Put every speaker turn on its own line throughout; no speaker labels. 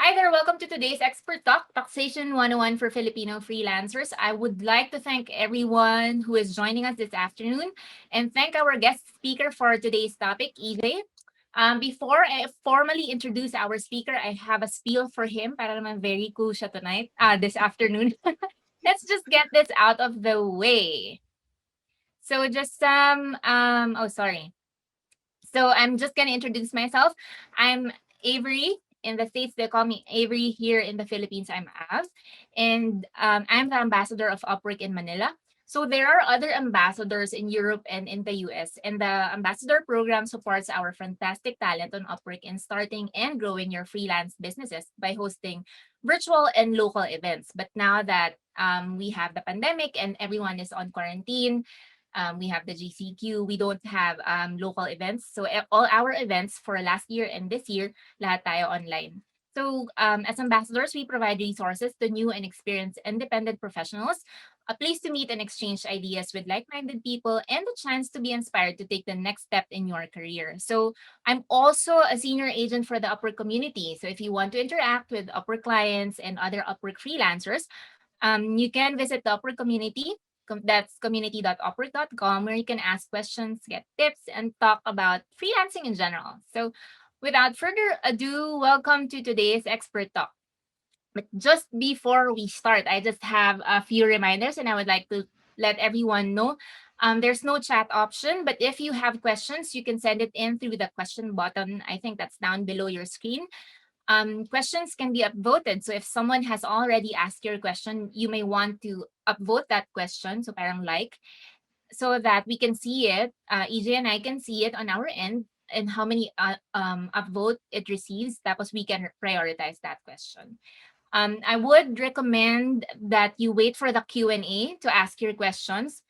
Hi there, welcome to today's Expert Talk, Taxation 101 for Filipino freelancers. I would like to thank everyone who is joining us this afternoon and thank our guest speaker for today's topic, EJ. Before I formally introduce our speaker, I have a spiel for him para naman very cool siya tonight, this afternoon. Let's just get this out of the way. So just oh sorry. So I'm just gonna introduce myself. I'm Avery. In the States, they call me Avery. Here in the Philippines, I'm Av. And I'm the ambassador of Upwork in Manila. So there are other ambassadors in Europe and in the US. And the ambassador program supports our fantastic talent on Upwork in starting and growing your freelance businesses by hosting virtual and local events. But now that we have the pandemic and everyone is on quarantine, we have the GCQ. We don't have local events. So all our events for last year and this year, lahat tayo online. So as ambassadors, we provide resources to new and experienced independent professionals, a place to meet and exchange ideas with like-minded people, and the chance to be inspired to take the next step in your career. So I'm also a senior agent for the Upwork community. So if you want to interact with Upwork clients and other Upwork freelancers, you can visit the Upwork community. That's community.upwork.com, where you can ask questions, get tips, and talk about freelancing in general. So, without further ado, welcome to today's Expert Talk. But just before we start, I just have a few reminders, and I would like to let everyone know there's no chat option, but if you have questions, you can send it in through the question button. I think that's down below your screen. Questions can be upvoted. So if someone has already asked your question, you may want to upvote that question. So parang like, so that we can see it, EJ and I can see it on our end and how many upvote it receives. Tapos we can prioritize that question. I would recommend that you wait for the Q&A to ask your questions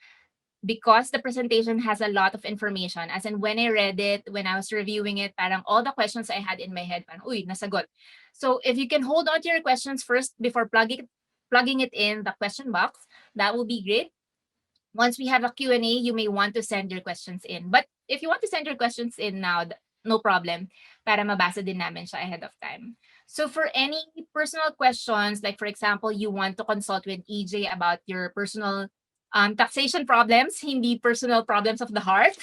because the presentation has a lot of information. As in, when I read it, when I was reviewing it, parang all the questions I had in my head, parang, uy, nasagot. So if you can hold on to your questions first before plugging it in the question box, that will be great. Once we have a Q&A, you may want to send your questions in. But if you want to send your questions in now, no problem, para mabasa din namin siya ahead of time. So for any personal questions, like for example, you want to consult with EJ about your personal taxation problems, hindi personal problems of the heart,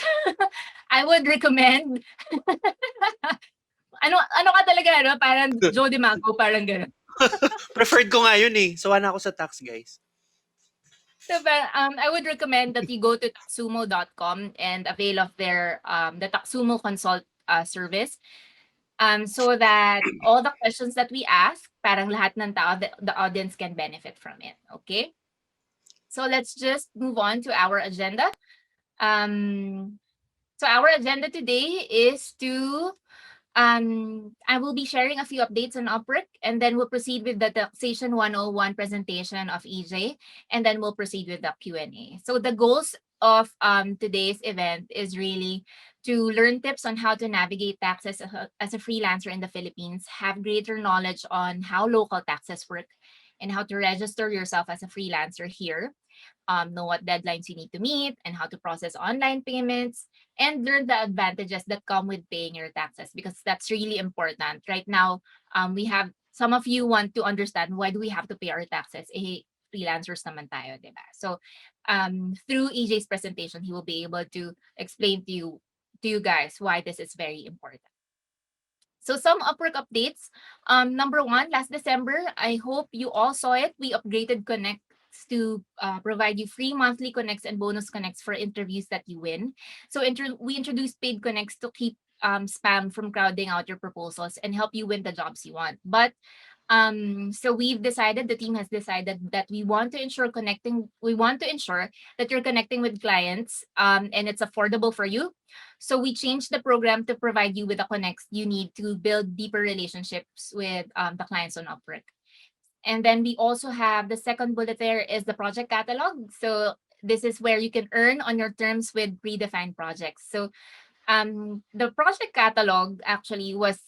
I would recommend, ano ka talaga, ano? Parang Joe DiMago, parang gano'n.
Preferred ko nga yun eh. Sawa na ako sa tax, guys.
So, I would recommend that you go to taksumo.com and avail of their the Taxumo consult service. So that all the questions that we ask, parang lahat ng tao, the audience can benefit from it. Okay? So let's just move on to our agenda. Um, so our agenda today is to I will be sharing a few updates on Upwork, and then we'll proceed with the Taxation 101 presentation of EJ, and then we'll proceed with the Q&A. So the goals of today's event is really to learn tips on how to navigate taxes as a freelancer in the Philippines, have greater knowledge on how local taxes work, and how to register yourself as a freelancer here, know what deadlines you need to meet, and how to process online payments, and learn the advantages that come with paying your taxes, because that's really important. Right now, we have some of you want to understand why do we have to pay our taxes? Eh, freelancers naman tayo, diba? So through EJ's presentation, he will be able to explain to you guys why this is very important. So some Upwork updates. Number one, last December, I hope you all saw it. We upgraded Connects to provide you free monthly connects and bonus connects for interviews that you win. So we introduced paid connects to keep spam from crowding out your proposals and help you win the jobs you want. But so the team has decided that we want to ensure that you're connecting with clients and it's affordable for you. So we changed the program to provide you with the connects you need to build deeper relationships with the clients on Upwork. And then we also have the second bullet there is the project catalog. So this is where you can earn on your terms with predefined projects. So the project catalog actually was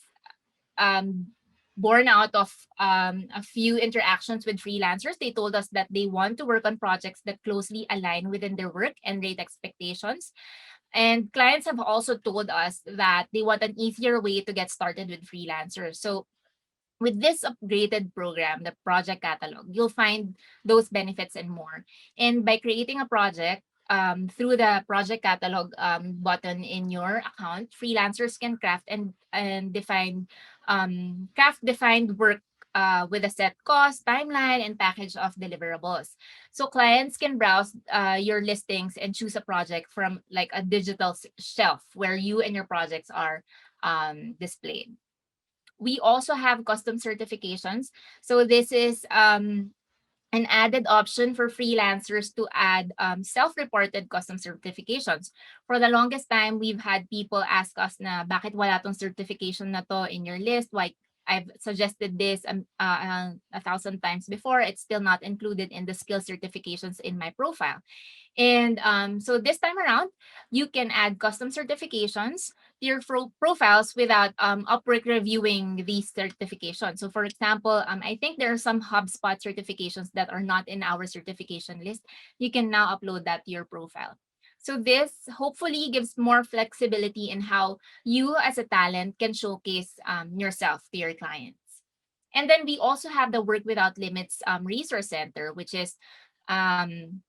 um, born out of a few interactions with freelancers. They told us that they want to work on projects that closely align within their work and rate expectations. And clients have also told us that they want an easier way to get started with freelancers. So With this upgraded program, the project catalog, you'll find those benefits and more. And by creating a project, through the project catalog button in your account, freelancers can craft defined work with a set cost, timeline, and package of deliverables. So clients can browse your listings and choose a project from like a digital shelf where you and your projects are displayed. We also have custom certifications. So this is an added option for freelancers to add self-reported custom certifications. For the longest time, we've had people ask us na bakit wala tong certification na to in your list? Why I've suggested this a thousand times before. It's still not included in the skill certifications in my profile. And so this time around, you can add custom certifications to your profiles without Upwork reviewing these certifications. So for example, I think there are some HubSpot certifications that are not in our certification list. You can now upload that to your profile. So this hopefully gives more flexibility in how you as a talent can showcase yourself to your clients. And then we also have the Work Without Limits Resource Center, which is um,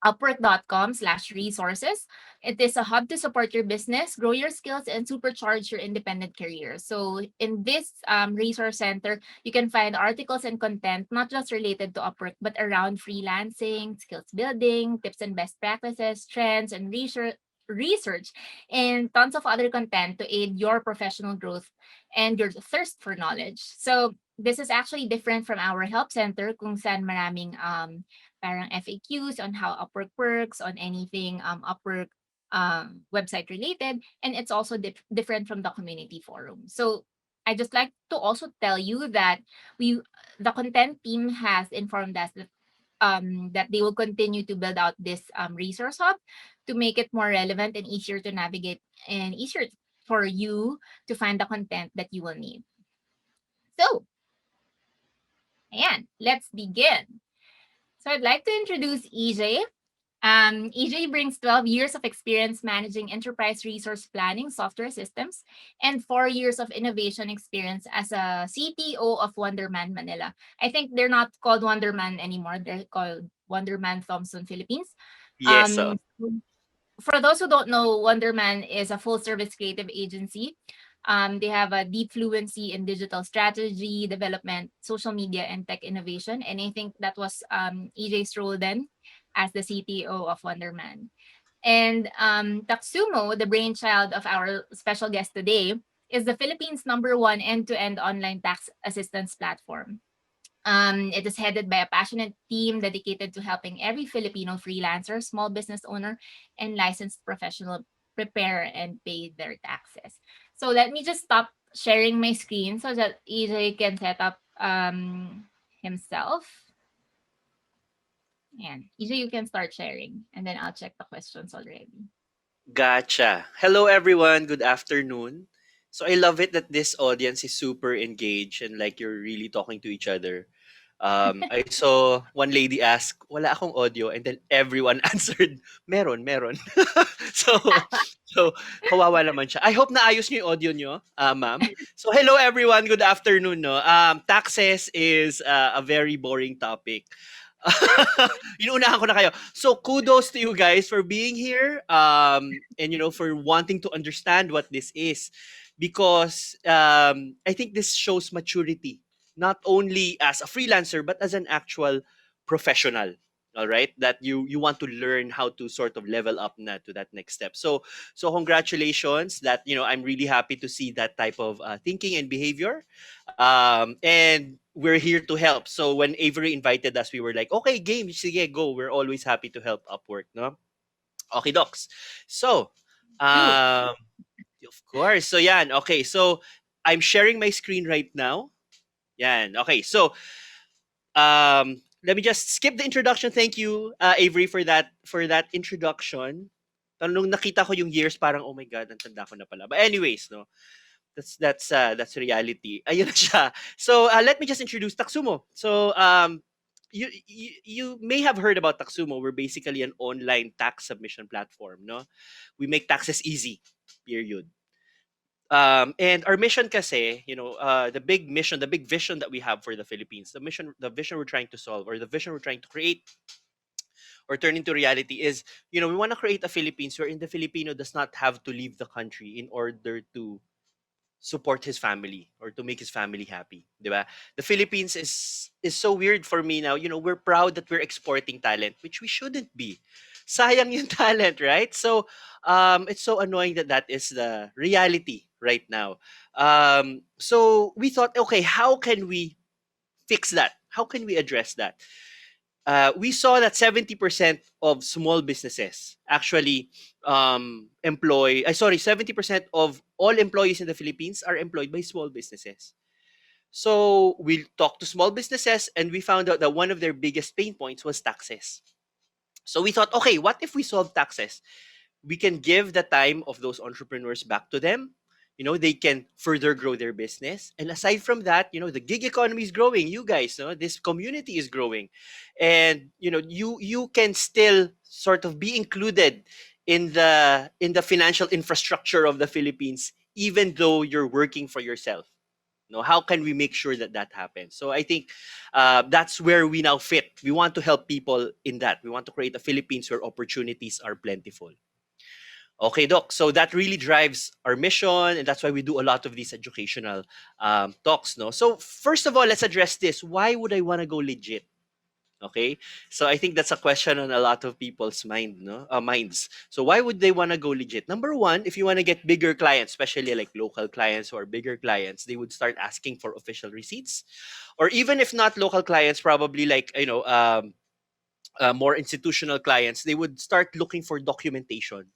upwork.com/resources. It is a hub to support your business, grow your skills, and supercharge your independent career. So in this resource center, you can find articles and content, not just related to Upwork, but around freelancing, skills building, tips and best practices, trends, and research, and tons of other content to aid your professional growth and your thirst for knowledge. So this is actually different from our help center kung saan maraming parang FAQs on how Upwork works, on anything Upwork website related, and it's also different from the community forum. So I just like to also tell you that we, the content team, has informed us that they will continue to build out this resource hub to make it more relevant and easier to navigate and easier for you to find the content that you will need. So, ayan, let's begin. So I'd like to introduce EJ. EJ brings 12 years of experience managing enterprise resource planning software systems and 4 years of innovation experience as a CTO of Wonderman Manila. I think they're not called Wonderman anymore. They're called Wonderman Thompson Philippines.
Yes.
Um, for those who don't know, Wonderman is a full service creative agency. They have a deep fluency in digital strategy, development, social media, and tech innovation. And I think that was EJ's role then as the CTO of Wonderman. And Taxumo, the brainchild of our special guest today, is the Philippines' #1 end-to-end online tax assistance platform. It is headed by a passionate team dedicated to helping every Filipino freelancer, small business owner, and licensed professional prepare and pay their taxes. So let me just stop sharing my screen so that EJ can set up himself. And EJ, you can start sharing, and then I'll check the questions already.
Gotcha. Hello, everyone. Good afternoon. So I love it that this audience is super engaged and like you're really talking to each other. I saw one lady ask, wala akong audio, and then everyone answered, meron, meron. so, so, kawawa naman siya. I hope naayos niyo yung audio niyo, ma'am. So, hello everyone. Good afternoon. No? Taxes is a very boring topic. Inuunahan ko na kayo. So kudos to you guys for being here and for wanting to understand what this is because I think this shows maturity not only as a freelancer but as an actual professional. All right, that you want to learn how to sort of level up na to that next step. So congratulations that I'm really happy to see that type of thinking and behavior. And we're here to help. So when Avery invited us, we were like, okay, game, sige, go. We're always happy to help Upwork, no? Okay, docs. So,
You.
um, of course. So, yan. Okay, so I'm sharing my screen right now. Yan. Okay, so let me just skip the introduction. Thank you, Avery, for that introduction. Pero nung nakita ko yung years, parang, oh my God, ang tanda ko na pala. But anyways, no, that's reality. Ayun na siya. So let me just introduce Taxumo. So you may have heard about Taxumo. We're basically an online tax submission platform. No, we make taxes easy. Period. And our mission kasi, the big mission, the big vision that we have for the Philippines, the vision we're trying to solve, or the vision we're trying to create or turn into reality is, we want to create a Philippines wherein the Filipino does not have to leave the country in order to support his family or to make his family happy, di ba? The Philippines is so weird for me now. We're proud that we're exporting talent, which we shouldn't be. Sayang yung talent, right? So, it's so annoying that that is the reality right now. So we thought, okay, how can we fix that? How can we address that? We saw that 70% of small businesses actually employ, I sorry, 70% of all employees in the Philippines are employed by small businesses. So we talked to small businesses and we found out that one of their biggest pain points was taxes. So we thought, okay, what if we solve taxes? We can give the time of those entrepreneurs back to them. They can further grow their business. And aside from that, the gig economy is growing. You guys, this community is growing. And you can still sort of be included in the financial infrastructure of the Philippines, even though you're working for yourself. How can we make sure that that happens? So I think that's where we now fit. We want to help people in that. We want to create a Philippines where opportunities are plentiful. Okay, Doc. So that really drives our mission, and that's why we do a lot of these educational talks. No. So first of all, let's address this. Why would I want to go legit? Okay. So I think that's a question on a lot of people's minds. So why would they want to go legit? Number one, if you want to get bigger clients, especially like local clients or bigger clients, they would start asking for official receipts, or even if not local clients, probably like more institutional clients, they would start looking for documentation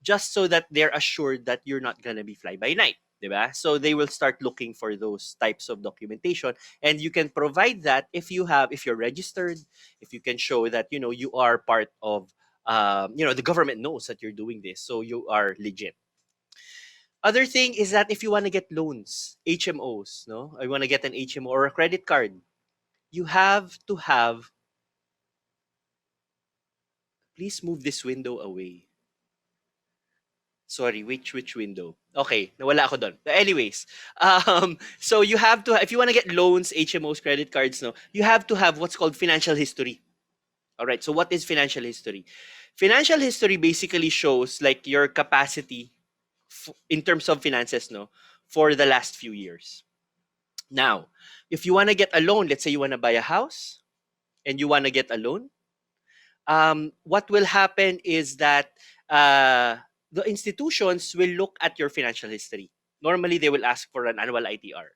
just so that they're assured that you're not gonna be fly by night, diba? So they will start looking for those types of documentation, and you can provide that if you're registered, if you can show that you are part of, the government knows that you're doing this, so you are legit. Other thing is that if you want to get loans, HMOs, no, I want to get an HMO or a credit card, you have to have. Please move this window away. Sorry, which window? Okay, nawala ako doon. But anyways, so you have to, if you want to get loans, HMOs, credit cards, no, you have to have what's called financial history. All right. So what is financial history? Financial history basically shows like your capacity in terms of finances, no, for the last few years. Now, if you want to get a loan, let's say you want to buy a house and you want to get a loan, what will happen is that uh, the institutions will look at your financial history. Normally, they will ask for an annual ITR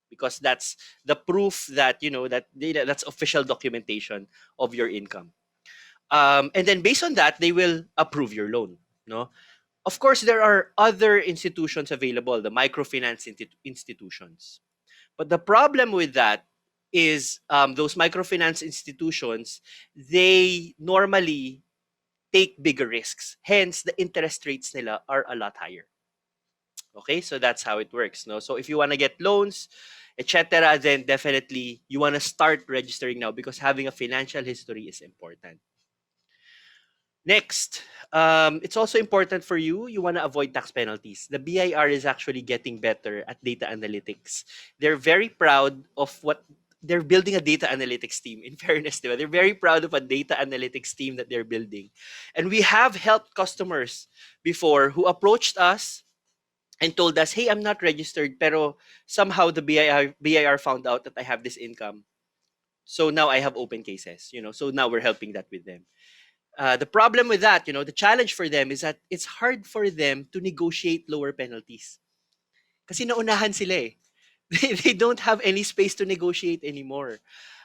because that's the proof that that's official documentation of your income. And then based on that, they will approve your loan. No, of course, there are other institutions available, the microfinance institutions. But the problem with that is those microfinance institutions, they normally take bigger risks. Hence, the interest rates nila are a lot higher. Okay, so that's how it works. No, so if you want to get loans, etc., then definitely you want to start registering now because having a financial history is important. Next, it's also important for you. You want to avoid tax penalties. The BIR is actually getting better at data analytics. They're very proud of what they're building a data analytics team. In fairness, diba? They're very proud of a data analytics team that they're building. And we have helped customers before who approached us and told us, "Hey, I'm not registered, pero somehow the BIR found out that I have this income. So now I have open cases, So now we're helping that with them." The problem with that, the challenge for them is that it's hard for them to negotiate lower penalties. Kasi naunahan sila eh. They don't have any space to negotiate anymore.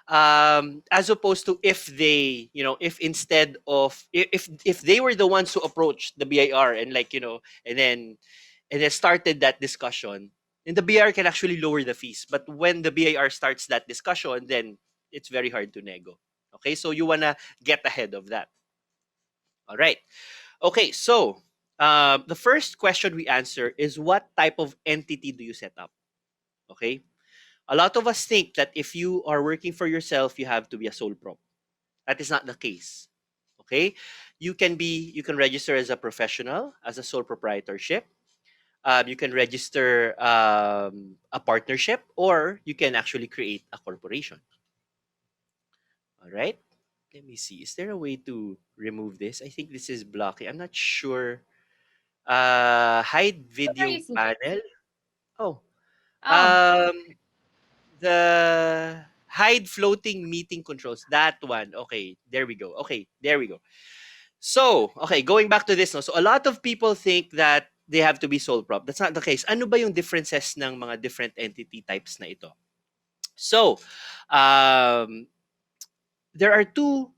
As opposed to if instead of, if they were the ones who approached the BIR and and then started that discussion, then the BIR can actually lower the fees. But when the BIR starts that discussion, then it's very hard to nego. Okay, so you wanna get ahead of that. All right. Okay, so the first question we answer is what type of entity do you set up? Okay. A lot of us think that if you are working for yourself, you have to be a sole prop. That is not the case. Okay. You can register as a professional, as a sole proprietorship. You can register a partnership, or you can actually create a corporation. All right. Let me see. Is there a way to remove this? I think this is blocking. I'm not sure. Hide
What are you
video
seeing?
panel. Oh,
Oh,
um, the hide floating meeting controls. That one. Okay, there we go. Okay, there we go. So, okay, going back to this, no. So a lot of people think that they have to be sole prop. That's not the case. Ano ba yung differences ng mga different entity types na ito? So, um, there are two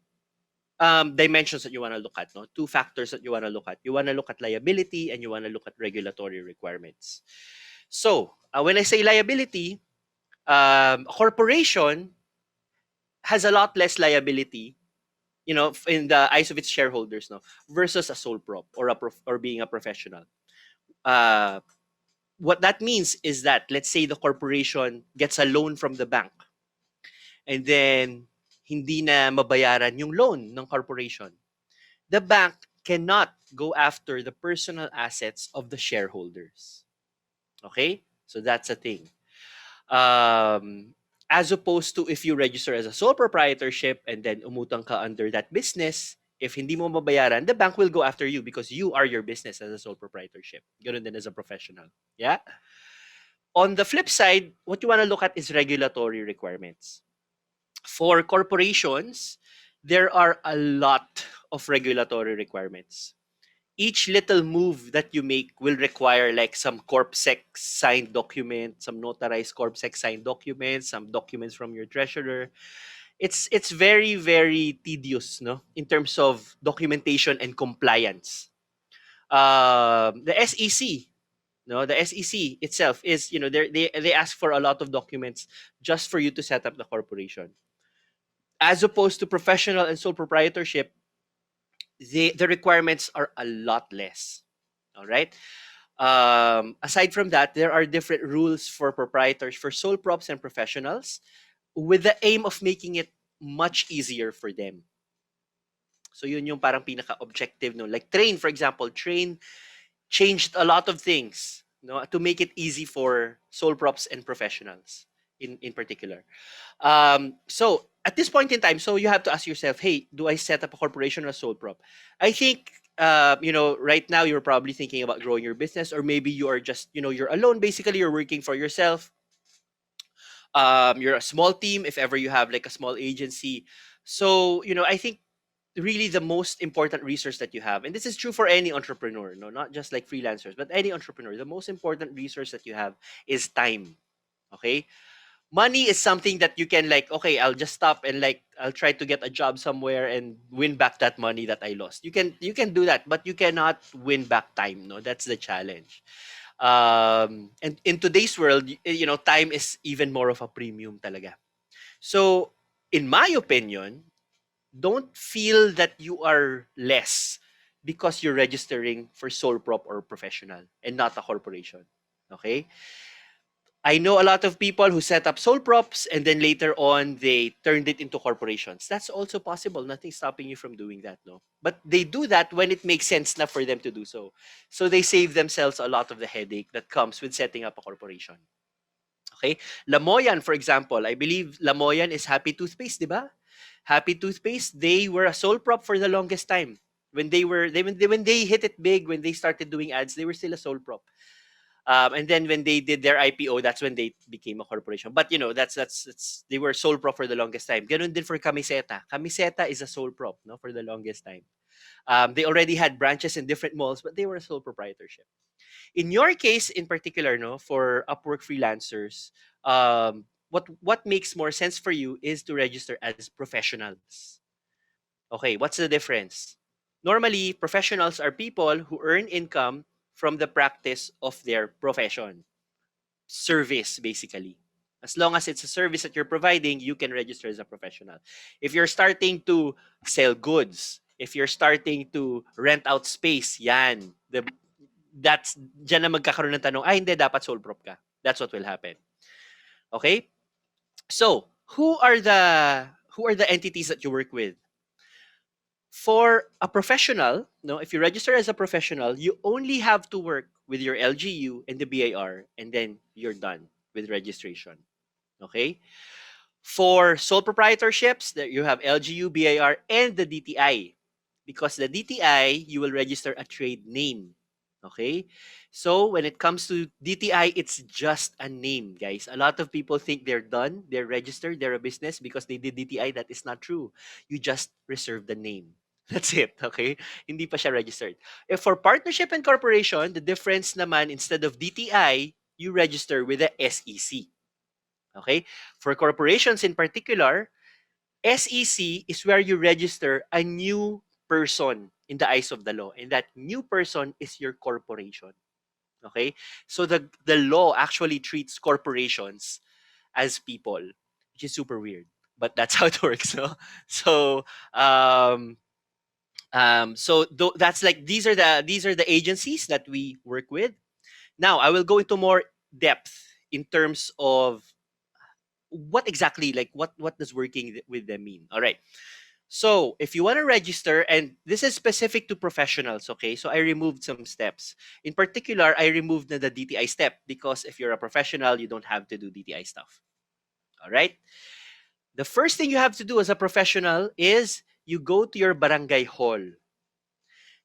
dimensions that you want to look at, no? Two factors that you want to look at. You want to look at liability, and you want to look at regulatory requirements. So, when I say liability, a corporation has a lot less liability, in the eyes of its shareholders, no, versus a sole prop, or or being a professional. Uh, what that means is that, let's say the corporation gets a loan from the bank, and then hindi na mabayaran yung loan ng corporation. The bank cannot go after the personal assets of the shareholders. Okay? So that's a thing. As opposed to if you register as a sole proprietorship and then umutang ka under that business, if hindi mo mabayaran, the bank will go after you because you are your business as a sole proprietorship. Ganun din as a professional. Yeah? On the flip side, what you want to look at is regulatory requirements. For corporations, there are a lot of regulatory requirements. Each little move that you make will require like some corpsec signed document, some notarized corpsec signed documents, some documents from your treasurer. It's very very tedious, no, in terms of documentation and compliance. The SEC, no, the SEC itself is, they ask for a lot of documents just for you to set up the corporation. As opposed to professional and sole proprietorship, the requirements are a lot less. All right. Aside from that, there are different rules for proprietors, for sole props and professionals, with the aim of making it much easier for them. So yun yung parang pinaka-objective, no. Like Train, for example, Train changed a lot of things, no, to make it easy for sole props and professionals in particular. So at this point in time, so you have to ask yourself, hey, do I set up a corporation or a sole prop? I think, right now you're probably thinking about growing your business, or maybe you are just, you're alone. Basically, you're working for yourself. You're a small team if ever you have like a small agency. So, I think really the most important resource that you have, and this is true for any entrepreneur, no, not just like freelancers, but any entrepreneur, the most important resource that you have is time. Okay, money is something that you can, like, okay, I'll just stop and like I'll try to get a job somewhere and win back that money that I lost. You can do that, but you cannot win back time, no. That's the challenge. And in today's world, time is even more of a premium talaga. So in my opinion, don't feel that you are less because you're registering for sole prop or professional and not a corporation. Okay, I know a lot of people who set up sole props and then later on they turned it into corporations. That's also possible. Nothing's stopping you from doing that, no. But they do that when it makes sense na for them to do so. So they save themselves a lot of the headache that comes with setting up a corporation. Okay? Lamoyan, for example, I believe Lamoyan is Happy Toothpaste, di ba? Happy Toothpaste, they were a sole prop for the longest time. When they hit it big, when they started doing ads, they were still a sole prop. And then when they did their IPO, that's when they became a corporation. But that's they were sole prop for the longest time. Ganun din for Camiseta. Camiseta is a sole prop, no, for the longest time. They already had branches in different malls, but they were a sole proprietorship. In your case, in particular, no, for Upwork freelancers, what makes more sense for you is to register as professionals. Okay, what's the difference? Normally, professionals are people who earn income from the practice of their profession. Service, basically. As long as it's a service that you're providing, you can register as a professional. If you're starting to sell goods, if you're starting to rent out space, yan. That's, dyan na magkakaroon ng tanong, hindi, dapat sole prop ka. That's what will happen. Okay? So, who are the entities that you work with? For a professional, no, if you register as a professional, you only have to work with your LGU and the BIR, and then you're done with registration. Okay? For sole proprietorships, that you have LGU, BIR, and the DTI. Because the DTI, you will register a trade name. Okay? So when it comes to DTI, it's just a name, guys. A lot of people think they're done, they're registered, they're a business because they did DTI. That is not true. You just reserve the name. That's it, okay? Hindi pa siya registered. If for partnership and corporation, the difference naman, instead of DTI, you register with the SEC. Okay? For corporations in particular, SEC is where you register a new person in the eyes of the law. And that new person is your corporation. Okay? So the law actually treats corporations as people, which is super weird. But that's how it works. No? So um, that's like these are the agencies that we work with. Now I will go into more depth in terms of what exactly, like what does working with them mean. All right, so if you want to register, and this is specific to professionals, okay, so I removed some steps. In particular, I removed the DTI step because if you're a professional, you don't have to do DTI stuff. All right, the first thing you have to do as a professional is you go to your barangay hall.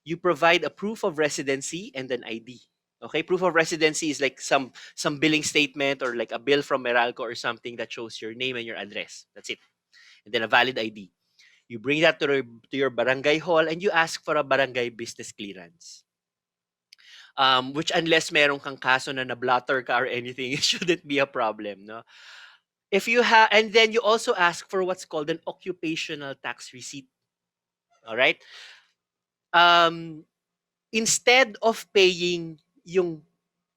You provide a proof of residency and an ID. Okay, proof of residency is like some billing statement or like a bill from Meralco or something that shows your name and your address. That's it. And then a valid ID. You bring that to your barangay hall and you ask for a barangay business clearance. Which unless meron kang kaso na nablatter ka or anything, it shouldn't be a problem, no? If you have, and then you also ask for what's called an occupational tax receipt. All right. Um, Instead of paying yung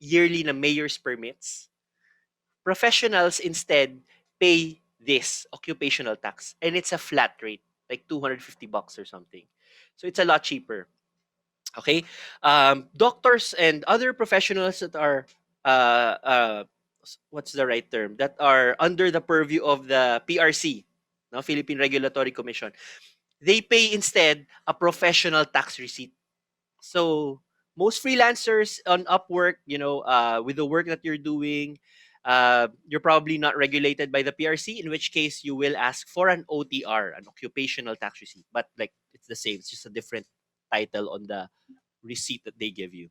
yearly na mayor's permits, professionals instead pay this occupational tax, and it's a flat rate, like $250 or something. So it's a lot cheaper. Okay, doctors and other professionals that are what's the right term, that are under the purview of the PRC, no, Philippine Regulatory Commission, they pay instead a professional tax receipt. So most freelancers on Upwork, with the work that you're doing, you're probably not regulated by the PRC, in which case you will ask for an OTR, an occupational tax receipt. But like it's the same, it's just a different title on the receipt that they give you.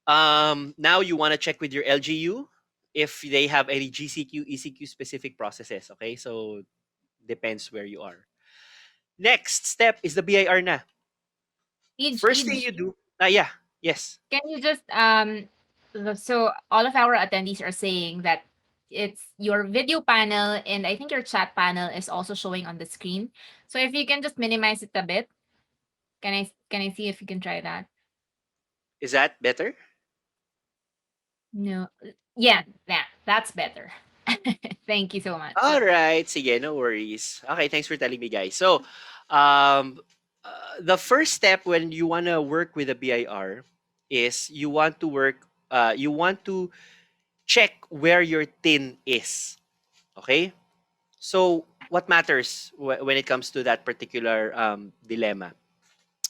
Now you want to check with your LGU if they have any GCQ, ECQ specific processes. Okay, so depends where you are. Next step is the BIR na.
Age,
First thing
age.
you do, yeah, yes.
Can you just so all of our attendees are saying that it's your video panel and I think your chat panel is also showing on the screen. So if you can just minimize it a bit, can I see if you can try that?
Is that better?
No. Yeah, yeah, that's better. Thank you so much.
All right, sige, no worries. Okay, thanks for telling me, guys. So, um, the first step when you want to work with a BIR is you want to check where your tin is. Okay? So, what matters when it comes to that particular dilemma?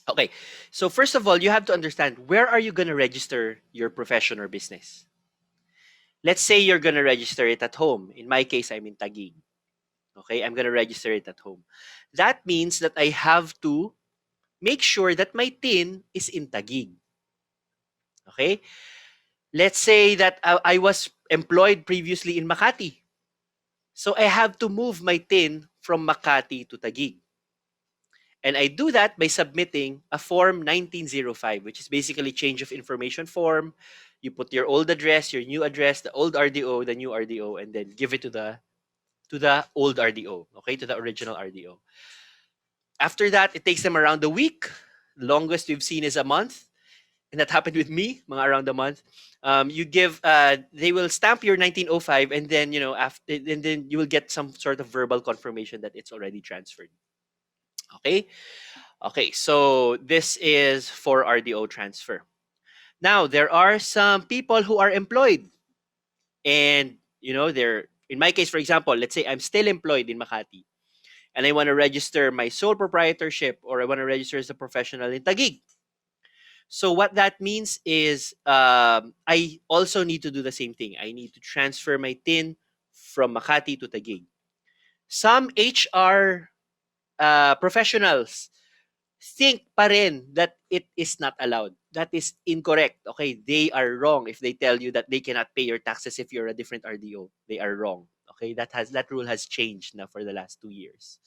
Okay, so first of all, you have to understand, where are you going to register your profession or business? Let's say you're going to register it at home. In my case, I'm in Taguig. Okay, I'm going to register it at home. That means that I have to make sure that my tin is in Taguig. Okay, let's say that I was employed previously in Makati. So I have to move my tin from Makati to Taguig. And I do that by submitting a form 1905, which is basically change of information form. You put your old address, your new address, the old RDO, the new RDO, and then give it to the old RDO, okay, to the original RDO. After that, it takes them around a week. The longest we've seen is a month, and that happened with me, mga around a month. They will stamp your 1905, and then and then you will get some sort of verbal confirmation that it's already transferred. Okay, okay. So this is for RDO transfer. Now there are some people who are employed, and they're, in my case, for example, let's say I'm still employed in Makati. and I want to register my sole proprietorship, or I want to register as a professional in Taguig. So what that means is I also need to do the same thing. I need to transfer my tin from Makati to Taguig. Some HR professionals think pa rin that it is not allowed. That is incorrect. Okay, they are wrong if they tell you that they cannot pay your taxes if you're a different RDO. They are wrong. Okay, that rule has changed now for the last 2 years.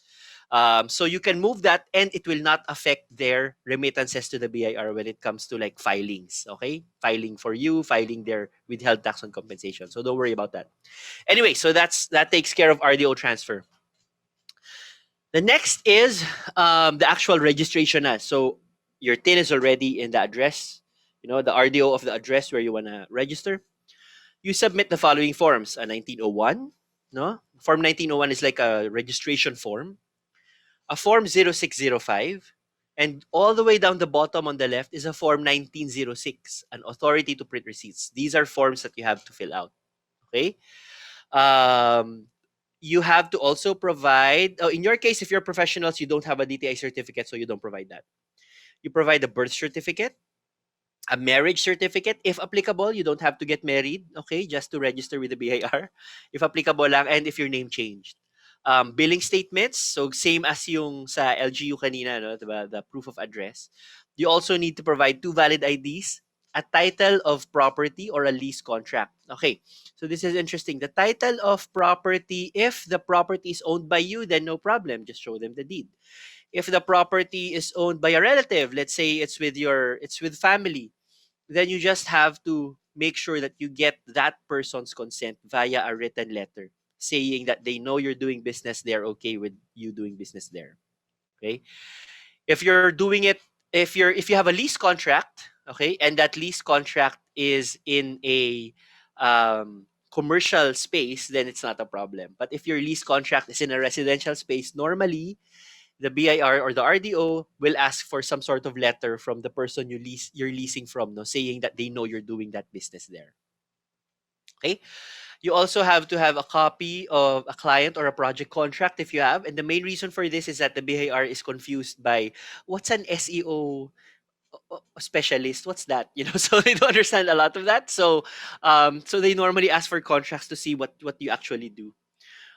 So you can move that, and it will not affect their remittances to the BIR when it comes to like filings. Okay, filing for you, filing their withheld tax on compensation. So don't worry about that. Anyway, so that takes care of RDO transfer. The next is the actual registration. So your TIN is already in the address, the RDO of the address where you want to register. You submit the following forms: a 1901, no? Form 1901 is like a registration form, a form 0605, and all the way down the bottom on the left is a form 1906, an authority to print receipts. These are forms that you have to fill out. Okay? Um, you have to also provide, in your case, if you're professionals, you don't have a DTI certificate, so you don't provide that. You provide a birth certificate, a marriage certificate, if applicable. You don't have to get married, okay, just to register with the BIR. If applicable lang, and if your name changed. Billing statements, so same as yung sa LGU kanina, no, diba, the proof of address. You also need to provide 2 valid IDs, a title of property or a lease contract. Okay, so this is interesting. The title of property, if the property is owned by you, then no problem. Just show them the deed. If the property is owned by a relative, let's say it's with family, then you just have to make sure that you get that person's consent via a written letter saying that they know you're doing business, they're okay with you doing business there. Okay? If you're doing it, if you have a lease contract, okay, and that lease contract is in a commercial space, then it's not a problem. But if your lease contract is in a residential space, normally the BIR or the RDO will ask for some sort of letter from the person you're leasing from, no, saying that they know you're doing that business there. Okay? You also have to have a copy of a client or a project contract if you have. And the main reason for this is that the BIR is confused by what's an SEO specialist, what's that, so they don't understand a lot of that. So they normally ask for contracts to see what you actually do.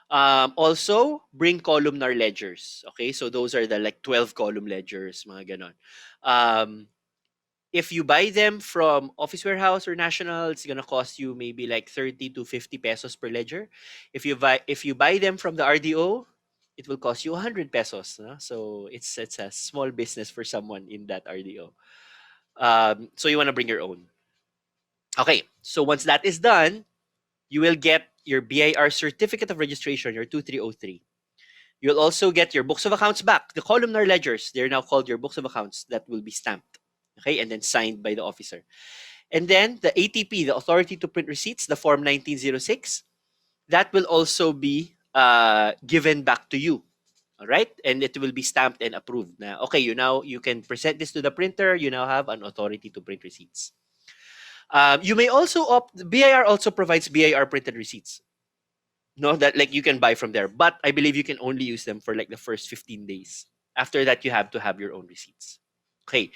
Also, bring columnar ledgers. Okay, so those are the like 12 column ledgers, mga ganon. Um, if you buy them from Office Warehouse or National, it's gonna cost you maybe like 30 to 50 pesos per ledger. If you buy them from the RDO, it will cost you 100 pesos. No? So it's a small business for someone in that RDO. So you want to bring your own. Okay, so once that is done, you will get your BIR certificate of registration, your 2303. You'll also get your books of accounts back, the columnar ledgers. They're now called your books of accounts that will be stamped, okay, and then signed by the officer. And then the ATP, the Authority to Print Receipts, the Form 1906, that will also be given back to you. All right, and it will be stamped and approved. Now, okay, you can present this to the printer. You now have an authority to print receipts. You may also opt. BIR also provides BIR printed receipts. No, that like you can buy from there, but I believe you can only use them for like the first 15 days. After that, you have to have your own receipts. Okay.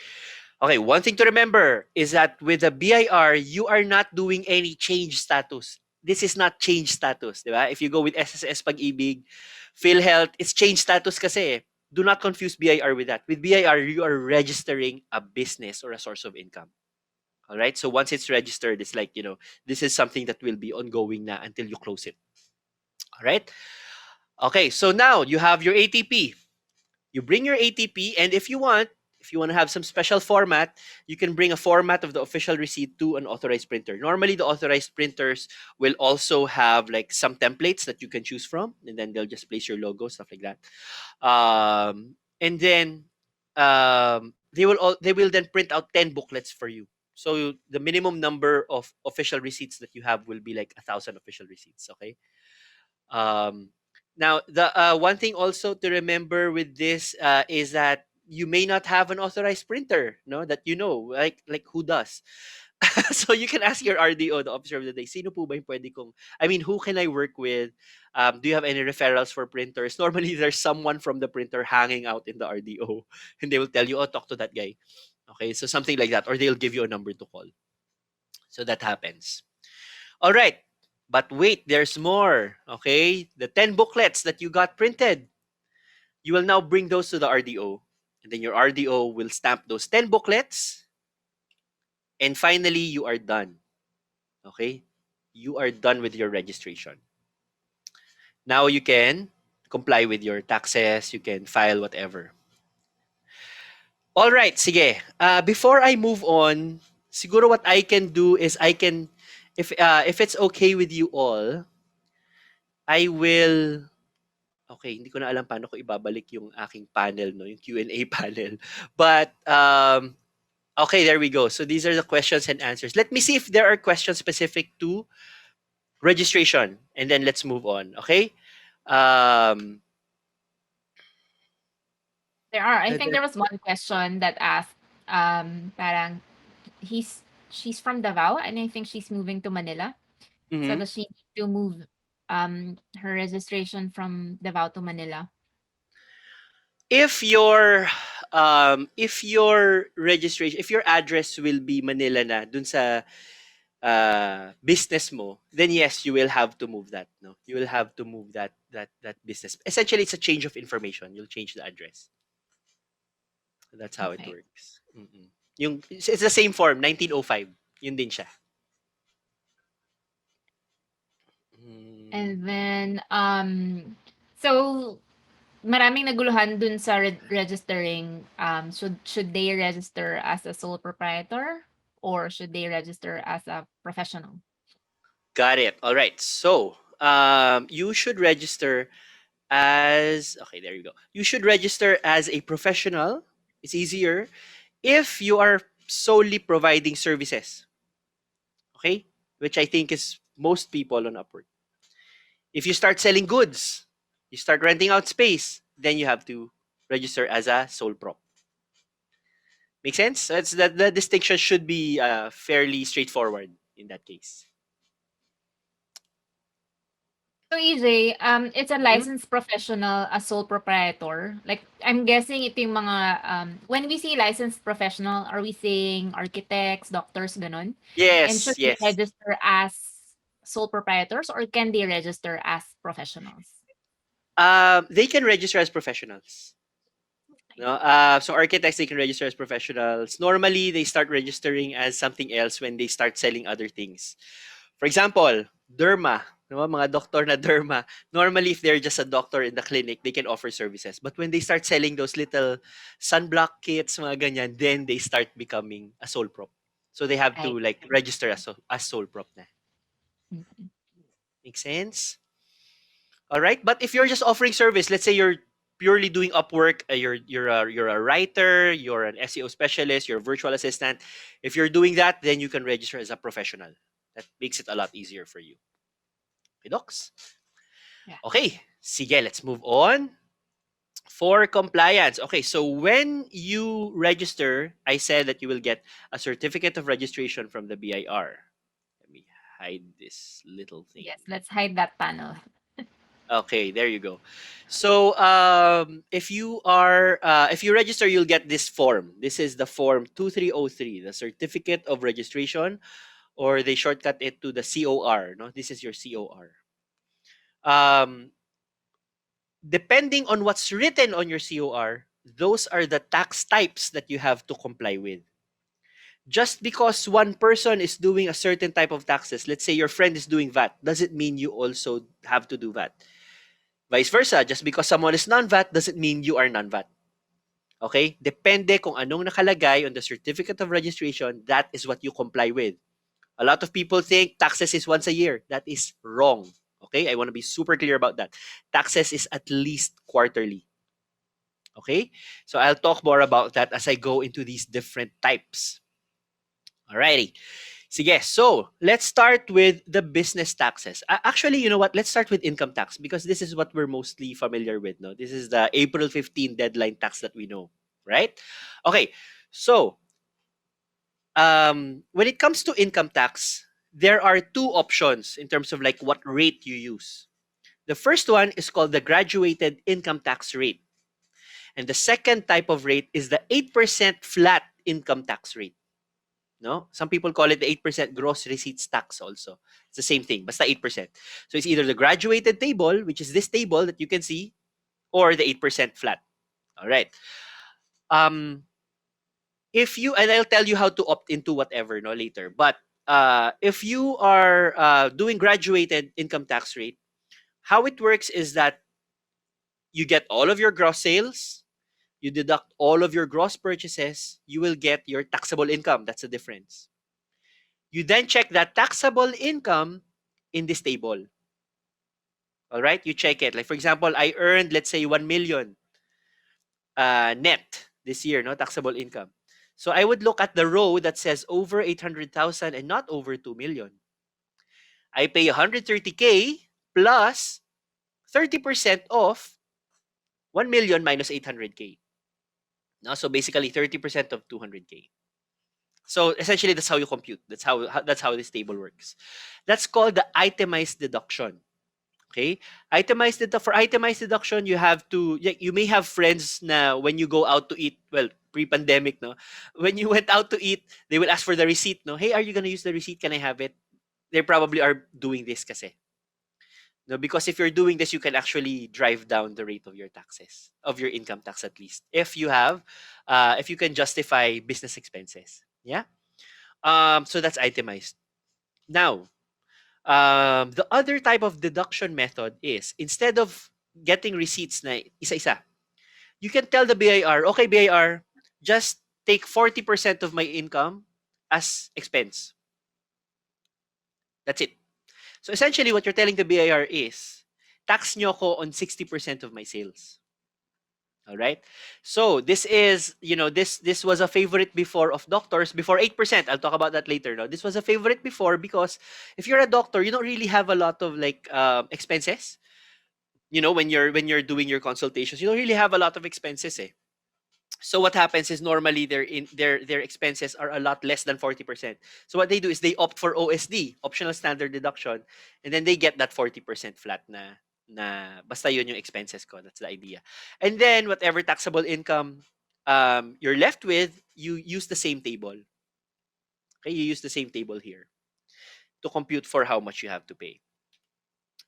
Okay, one thing to remember is that with the BIR, you are not doing any change status. This is not change status, di ba? If you go with SSS Pag-ibig, PhilHealth, it's change status kasi. Do not confuse BIR with that. With BIR, you are registering a business or a source of income. All right? So once it's registered, it's like, this is something that will be ongoing na until you close it. All right? Okay, so now you have your ATP. You bring your ATP, and if you want to have some special format, you can bring a format of the official receipt to an authorized printer. Normally, the authorized printers will also have like some templates that you can choose from, and then they'll just place your logo, stuff like that. And then they will then print out 10 booklets for you. So the minimum number of official receipts that you have will be like 1,000 official receipts. Okay. Um, Now, the one thing also to remember with this is that you may not have an authorized printer, no, that like who does. So you can ask your RDO, the officer of the day, sino po ba yung pwede kong, I mean, who can I work with? Do you have any referrals for printers? Normally, there's someone from the printer hanging out in the RDO, and they will tell you, oh, talk to that guy. Okay, so something like that, or they'll give you a number to call. So that happens. All right, but wait, there's more. Okay, the 10 booklets that you got printed, you will now bring those to the RDO, and then your RDO will stamp those 10 booklets, and finally, you are done. Okay? You are done with your registration. Now you can comply with your taxes, you can file whatever. All right, sige. Before I move on, siguro what I can do is I can, if it's okay with you all, I will, okay, hindi ko na alam paano ko ibabalik yung aking panel, no, yung Q&A panel. But okay, there we go. So these are the questions and answers. Let me see if there are questions specific to registration, and then let's move on. Okay. Um,
There are. I
uh,
think
there-
there was one question that asked, parang she's from Davao and I think she's moving to Manila. So
mhm.
does she need to move her registration from Davao to Manila?
If your registration, if your address will be Manila na dun sa business mo, then yes, you will have to move that. No, you will have to move that business. Essentially, it's a change of information. You'll change the address. That's how it
Okay.
works. Mm-mm. Yung it's the same form, 1905. Yun din siya. Mm.
And then so maraming naguluhan dun sa registering, should they register as a sole proprietor or should they register as a professional?
Got it. All right. So, you should register as, okay, there you go. You should register as a professional. It's easier if you are solely providing services, okay? Which I think is most people on Upwork. If you start selling goods, you start renting out space, then you have to register as a sole prop. Make sense? That's that the distinction should be fairly straightforward in that case.
So EJ, it's a
Mhm.
licensed professional, a sole proprietor. Like I'm guessing ito yung mga when we say licensed professional, are we saying architects, doctors, ganon? And
Yes,
should they
yes.
register as sole proprietors or can they register as professionals?
They can register as professionals. No, so architects they can register as professionals. Normally, they start registering as something else when they start selling other things. For example, derma, no, mga doktor na derma. Normally, if they're just a doctor in the clinic, they can offer services. But when they start selling those little sunblock kits, mga ganyan, then they start becoming a sole prop. So they have
Right.
to like register as sole prop na.
Mhm.
Make sense? All right. But if you're just offering service, let's say you're purely doing Upwork, you're a writer, you're an SEO specialist, you're a virtual assistant. If you're doing that, then you can register as a professional. That makes it a lot easier for you. Okay, docs?
Yeah.
Okay. Sige, let's move on. For compliance. Okay, so when you register, I said that you will get a certificate of registration from the BIR. Let me hide this little thing.
Yes, let's hide that panel.
Okay, there you go. So, if you register, you'll get this form. This is the form 2303, the Certificate of Registration, or they shortcut it to the COR. No, this is your COR. Um, Depending on what's written on your COR, those are the tax types that you have to comply with. Just because one person is doing a certain type of taxes, let's say your friend is doing VAT, doesn't mean you also have to do VAT. Vice versa, just because someone is non-VAT doesn't mean you are non-VAT. Okay? Depende kung anong nakalagay on the certificate of registration, that is what you comply with. A lot of people think taxes is once a year. That is wrong. Okay? I want to be super clear about that. Taxes is at least quarterly. Okay? So I'll talk more about that as I go into these different types. Alrighty. Sige, so let's start with the business taxes. Actually, you know what? Let's start with income tax because this is what we're mostly familiar with. No, this is the April 15 deadline tax that we know, right? Okay, so when it comes to income tax, there are two options in terms of like what rate you use. The first one is called the graduated income tax rate. And the second type of rate is the 8% flat income tax rate. No? Some people call it the 8% gross receipts tax also. It's the same thing, basta 8%. So it's either the graduated table, which is this table that you can see, or the 8% flat. All right. Um, if you, and I'll tell you how to opt into whatever no later, but if you are doing graduated income tax rate, how it works is that you get all of your gross sales, you deduct all of your gross purchases, you will get your taxable income. That's the difference. You then check that taxable income in this table. All right, you check it. Like for example, I earned let's say 1 million net this year, no taxable income. So I would look at the row that says over 800,000 and not over 2 million. I pay 130K plus 30% of 1 million minus 800K. No, so basically 30% of 200K. So essentially, that's how you compute. That's how this table works. That's called the itemized deduction. Okay, for itemized deduction, you have to you may have friends na when you go out to eat. Well, pre-pandemic, no, when you went out to eat, they will ask for the receipt. No, hey, are you gonna use the receipt? Can I have it? They probably are doing this kasi. No, because if you're doing this, you can actually drive down the rate of your taxes, of your income tax at least, if you can justify business expenses. Yeah. So that's itemized. Now, the other type of deduction method is instead of getting receipts na isa-isa, you can tell the BIR, okay, BIR, just take 40% of my income as expense. That's it. So essentially, what you're telling the BIR is, tax nyo ko on 60% of my sales. All right. So this is, this was a favorite before of doctors before 8%. I'll talk about that later. No, this was a favorite before because if you're a doctor, you don't really have a lot of like expenses. When you're doing your consultations, you don't really have a lot of expenses. Eh. So what happens is normally their expenses are a lot less than 40%. So what they do is they opt for OSD, optional standard deduction, and then they get that 40% flat na basta yun yung expenses ko. That's the idea. And then whatever taxable income you're left with, you use the same table. Okay, you use the same table here to compute for how much you have to pay.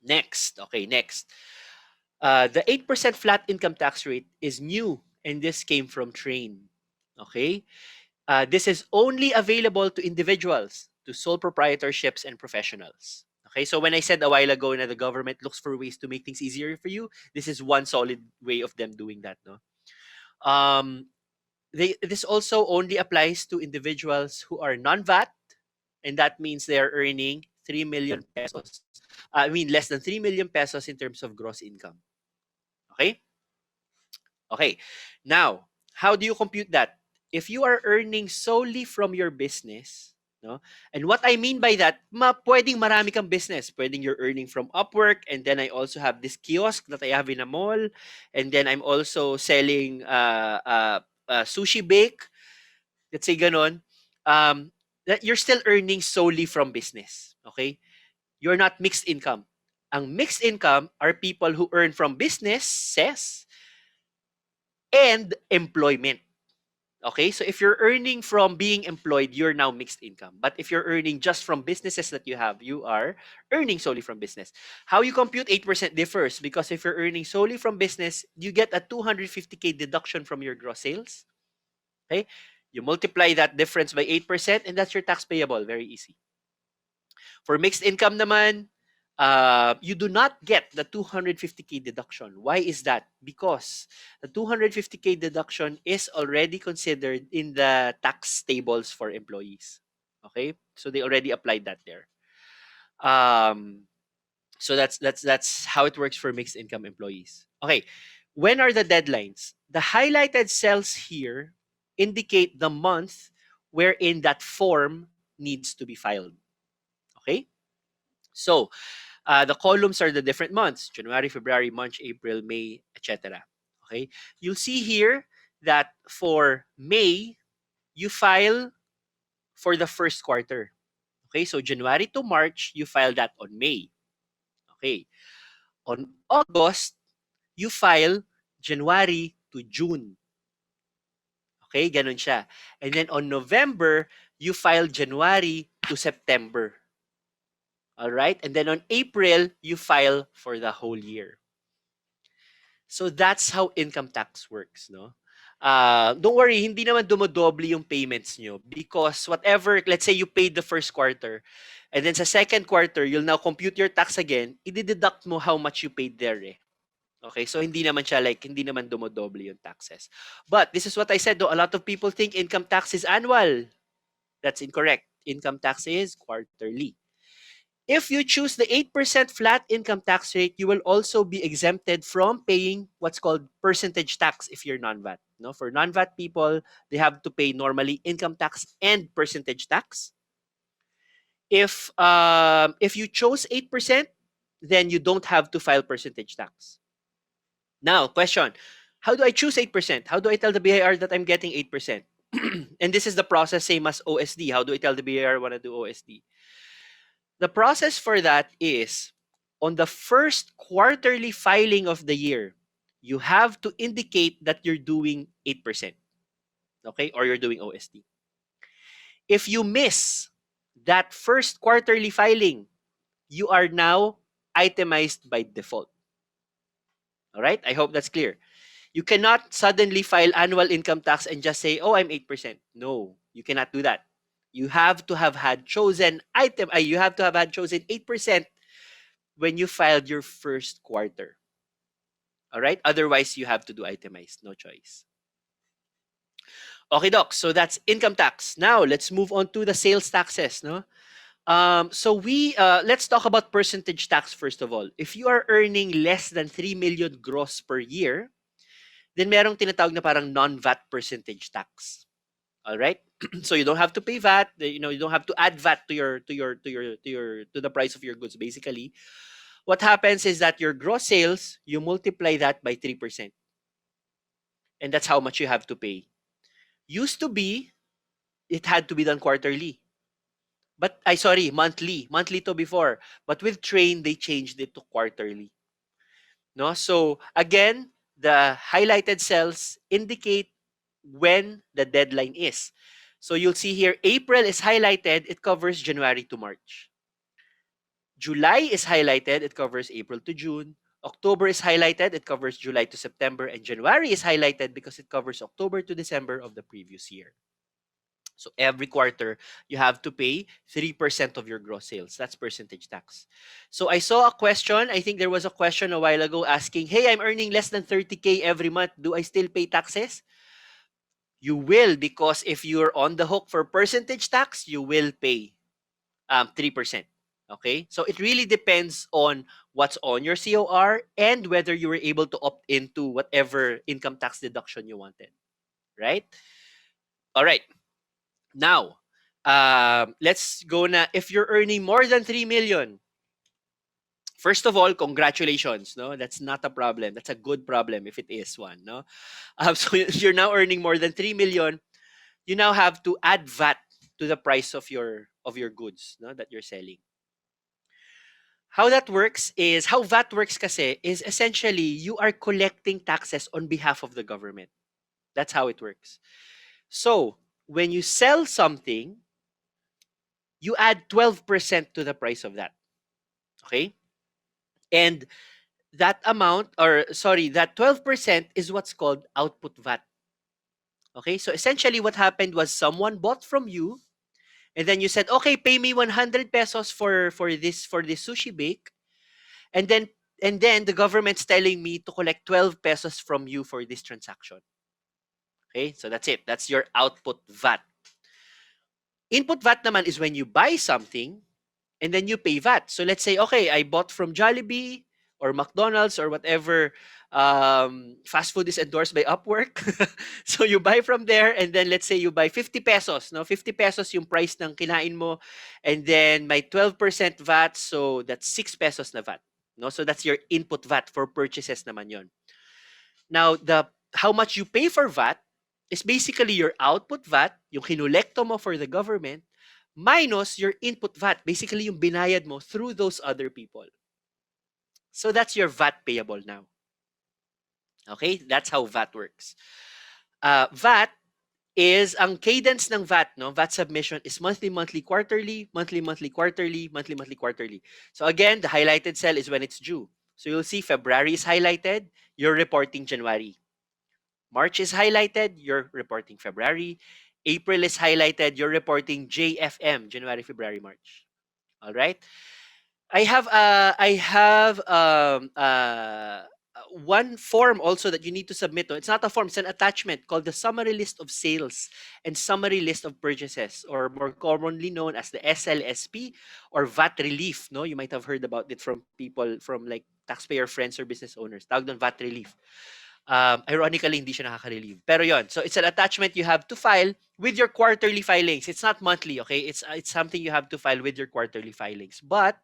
Next, okay, next. The 8% flat income tax rate is new, and this came from Train. Okay? This is only available to individuals, to sole proprietorships and professionals. Okay, so when I said a while ago that the government looks for ways to make things easier for you, this is one solid way of them doing that. No, this also only applies to individuals who are non-VAT, and that means they are earning 3 million pesos. I mean less than 3 million pesos in terms of gross income. Okay, okay. Now, how do you compute that? If you are earning solely from your business, no? And what I mean by that, pwedeng marami kang business. Pwedeng you're earning from Upwork, and then I also have this kiosk that I have in a mall, and then I'm also selling sushi bake. Let's say ganon. That you're still earning solely from business. Okay? You're not mixed income. Ang mixed income are people who earn from businesses and employment. Okay, so if you're earning from being employed, you're now mixed income. But if you're earning just from businesses that you have, you are earning solely from business. How you compute 8% differs because if you're earning solely from business, you get a 250K deduction from your gross sales. Okay, you multiply that difference by 8%, and that's your tax payable. Very easy. For mixed income naman, you do not get the 250K deduction. Why is that? Because the 250K deduction is already considered in the tax tables for employees. Okay? So they already applied that there. So that's how it works for mixed income employees. Okay. When are the deadlines? The highlighted cells here indicate the month wherein that form needs to be filed. Okay? So, the columns are the different months: January, February, March, April, May, etc. Okay, you'll see here that for May, you file for the first quarter. Okay, so January to March, you file that on May. Okay. On August, you file January to June. Okay, ganun siya. And then on November, you file January to September. All right? And then on April, you file for the whole year. So that's how income tax works, no? Don't worry, hindi naman dumodoble yung payments nyo because whatever, let's say you paid the first quarter, and then sa second quarter, you'll now compute your tax again, i-deduct mo how much you paid there eh. Okay, so hindi naman siya like, hindi naman dumodoble yung taxes. But this is what I said though, a lot of people think income tax is annual. That's incorrect. Income tax is quarterly. If you choose the 8% flat income tax rate, you will also be exempted from paying what's called percentage tax if you're non-VAT. No, for non-VAT people, they have to pay normally income tax and percentage tax. If you chose 8%, then you don't have to file percentage tax. Now, question, how do I choose 8%? How do I tell the BIR that I'm getting 8%? And this is the process same as OSD. How do I tell the BIR I want to do OSD? The process for that is on the first quarterly filing of the year, you have to indicate that you're doing 8%, okay? Or you're doing OSD. If you miss that first quarterly filing, you are now itemized by default. All right? I hope that's clear. You cannot suddenly file annual income tax and just say, "Oh, I'm 8%." No, you cannot do that. You have to have had chosen you have to have had chosen 8% when you filed your first quarter. All right? Otherwise, you have to do itemized, no choice. Okay, doc. So that's income tax. Now, let's move on to the sales taxes, no? So we let's talk about percentage tax first of all. If you are earning less than 3 million gross per year, then merong tinatawag na parang non-VAT percentage tax. All right? So you don't have to pay VAT, you know, you don't have to add VAT to the price of your goods basically. What happens is that your gross sales, you multiply that by 3%. And that's how much you have to pay. Used to be, it had to be done quarterly. But, sorry, monthly. Monthly to before. But with Train, they changed it to quarterly. No? So, again, the highlighted cells indicate when the deadline is. So, you'll see here, April is highlighted. It covers January to March. July is highlighted, it covers April to June. October is highlighted, it covers July to September. And January is highlighted because it covers October to December of the previous year. So every quarter, you have to pay 3% of your gross sales. That's percentage tax. So I saw a question. I think there was a question a while ago asking, hey, I'm earning less than 30K every month. Do I still pay taxes? You will, because if you're on the hook for percentage tax, you will pay 3%. Okay? So it really depends on what's on your COR and whether you were able to opt into whatever income tax deduction you wanted. Right? All right. Now, let's go na. If you're earning more than 3 million, first of all, congratulations. No, that's not a problem. That's a good problem if it is one. No, so you're now earning more than 3 million. You now have to add VAT to the price of your goods, no, that you're selling. How that works is, how VAT works kasi is essentially you are collecting taxes on behalf of the government. That's how it works. So, when you sell something, you add 12% to the price of that. Okay? And that amount, or sorry, that 12% is what's called output VAT. Okay? So essentially what happened was someone bought from you and then you said, "Okay, pay me 100 pesos for this sushi bake." And then the government's telling me to collect 12 pesos from you for this transaction. Okay? So that's it. That's your output VAT. Input VAT naman is when you buy something and then you pay VAT. So let's say, okay, I bought from Jollibee or McDonald's or whatever fast food is endorsed by Upwork. So you buy from there and then let's say you buy 50 pesos. No? 50 pesos yung price ng kinain mo and then my 12% VAT, so that's 6 pesos na VAT. No? So that's your input VAT for purchases naman yon. Now, how much you pay for VAT is basically your output VAT, yung kinolekto mo for the government, minus your input VAT, basically yung binayad mo through those other people. So that's your VAT payable now. Okay? That's how VAT works. VAT is ang cadence ng VAT, no? VAT submission is monthly, monthly, quarterly, monthly, monthly, quarterly, monthly, monthly, quarterly. So again, the highlighted cell is when it's due. So you'll see February is highlighted, you're reporting January. March is highlighted, you're reporting February. April is highlighted, you're reporting JFM, January, February, March. All right? I have one form also that you need to submit. No? It's not a form, it's an attachment called the summary list of sales and summary list of purchases, or more commonly known as the SLSP or VAT relief. No, you might have heard about it from people, from like taxpayer friends or business owners. Tawag doon VAT relief. Ironically, hindi siya nakaka-relieve. Pero yon. So it's an attachment you have to file with your quarterly filings. It's not monthly, okay? It's something you have to file with your quarterly filings. But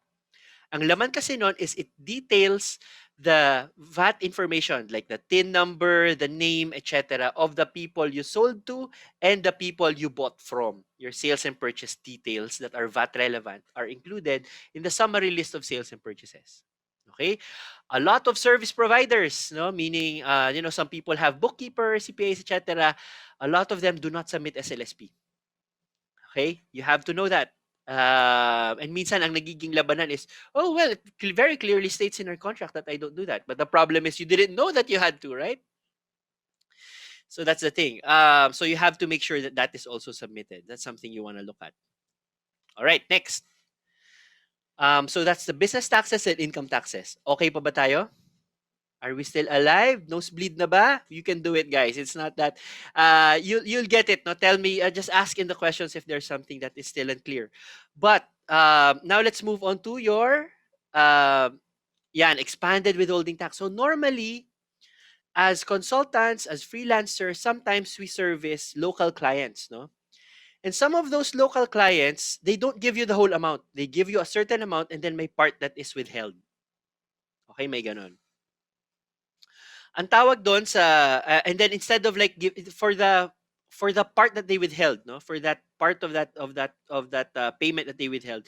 ang laman kasi nun is it details the VAT information, like the TIN number, the name, etc. of the people you sold to and the people you bought from. Your sales and purchase details that are VAT relevant are included in the summary list of sales and purchases. Okay? A lot of service providers, no, meaning some people have bookkeepers, CPAs, etc. A lot of them do not submit SLSP. Okay? You have to know that. And minsan ang nagiging labanan is, oh, well, it very clearly states in our contract that I don't do that. But the problem is you didn't know that you had to, right? So that's the thing. So you have to make sure that that is also submitted. That's something you want to look at. All right, next. So that's the business taxes and income taxes. Okay pa ba tayo? Are we still alive? Nosebleed na ba? You can do it, guys. It's not that you'll get it. No, tell me. Just ask in the questions if there's something that is still unclear. But now let's move on to your expanded withholding tax. So normally, as consultants, as freelancers, sometimes we service local clients, no? And some of those local clients, they don't give you the whole amount. They give you a certain amount and then may part that is withheld. Okay, may ganon. Ang tawag doon sa and then instead of like for the part that they withheld, no, for that part of that payment that they withheld,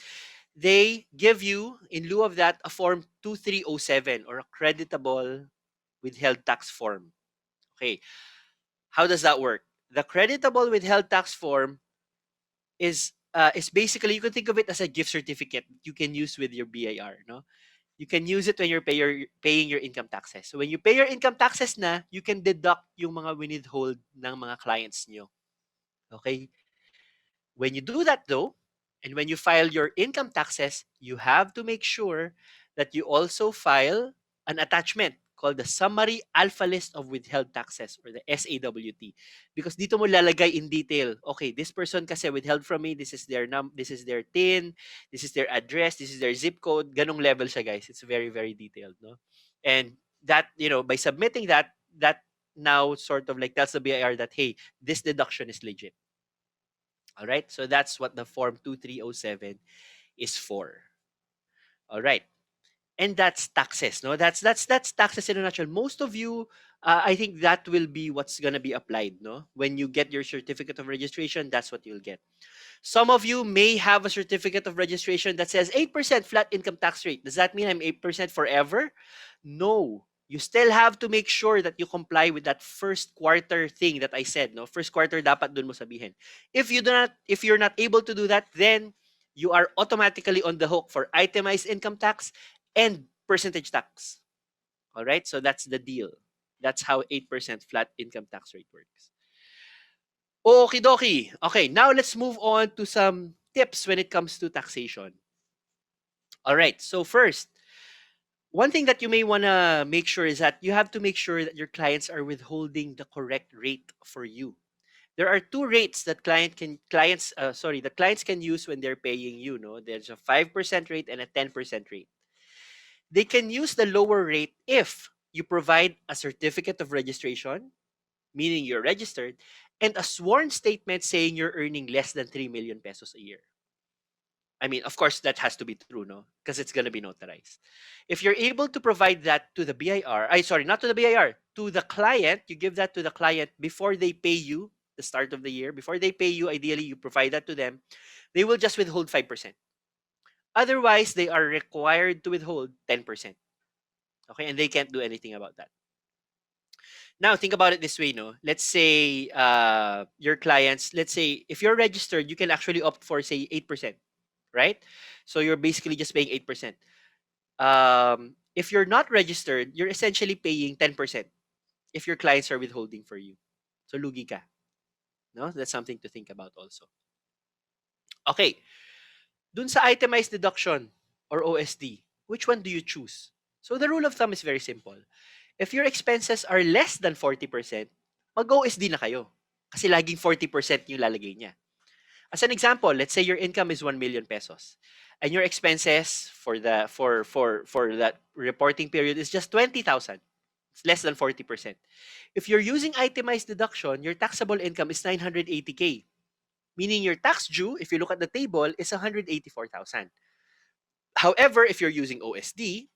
they give you in lieu of that a form 2307 or a creditable withheld tax form. Okay, how does that work? The creditable withheld tax form is basically, you can think of it as a gift certificate you can use with your BIR, no? You can use it when you're paying your income taxes. So when you pay your income taxes na, you can deduct yung mga withhold ng mga clients nyo. Okay? When you do that though, and when you file your income taxes, you have to make sure that you also file an attachment called the Summary Alpha List of Withheld Taxes, or the SAWT. Because dito mo lalagay in detail, okay, this person kasi withheld from me, this is their this is their TIN, this is their address, this is their zip code, ganong level siya, guys. It's very, very detailed, no? And that, by submitting that, that now sort of like tells the BIR that, hey, this deduction is legit. All right? So that's what the form 2307 is for. All right. And that's taxes, no? That's taxes in a nutshell. Most of you, I think that will be what's gonna be applied, no? When you get your certificate of registration, that's what you'll get. Some of you may have a certificate of registration that says 8% flat income tax rate. Does that mean I'm 8% forever? No. You still have to make sure that you comply with that first quarter thing that I said, no? First quarter dapat dun mo sabihin. If you're not able to do that, then you are automatically on the hook for itemized income tax and percentage tax. All right? So that's the deal. That's how 8% flat income tax rate works. Okie dokie. Okay, now let's move on to some tips when it comes to taxation. All right, so first, one thing that you may want to make sure is that you have to make sure that your clients are withholding the correct rate for you. There are two rates that the clients can use when they're paying you, no? There's a 5% rate and a 10% rate. They can use the lower rate if you provide a certificate of registration, meaning you're registered, and a sworn statement saying you're earning less than 3 million pesos a year. I mean, of course, that has to be true, no? Because it's going to be notarized. If you're able to provide that to the BIR, not to the BIR, to the client, you give that to the client before they pay you, the start of the year, before they pay you, ideally you provide that to them, they will just withhold 5%. Otherwise, they are required to withhold 10%. Okay, and they can't do anything about that. Now, think about it this way, no? Let's say your clients, let's say if you're registered, you can actually opt for, say, 8%, right? So you're basically just paying 8%. If you're not registered, you're essentially paying 10% if your clients are withholding for you. So lugi ka. No? That's something to think about also. Okay, dun sa itemized deduction or OSD, which one do you choose? So the rule of thumb is very simple. If your expenses are less than 40%, mag-OSD na kayo. Kasi laging 40% yung lalagay niya. As an example, let's say your income is 1 million pesos and your expenses for that reporting period is just 20,000. It's less than 40%. If you're using itemized deduction, your taxable income is 980K. Meaning your tax due, if you look at the table, is 184,000. However, if you're using OSD,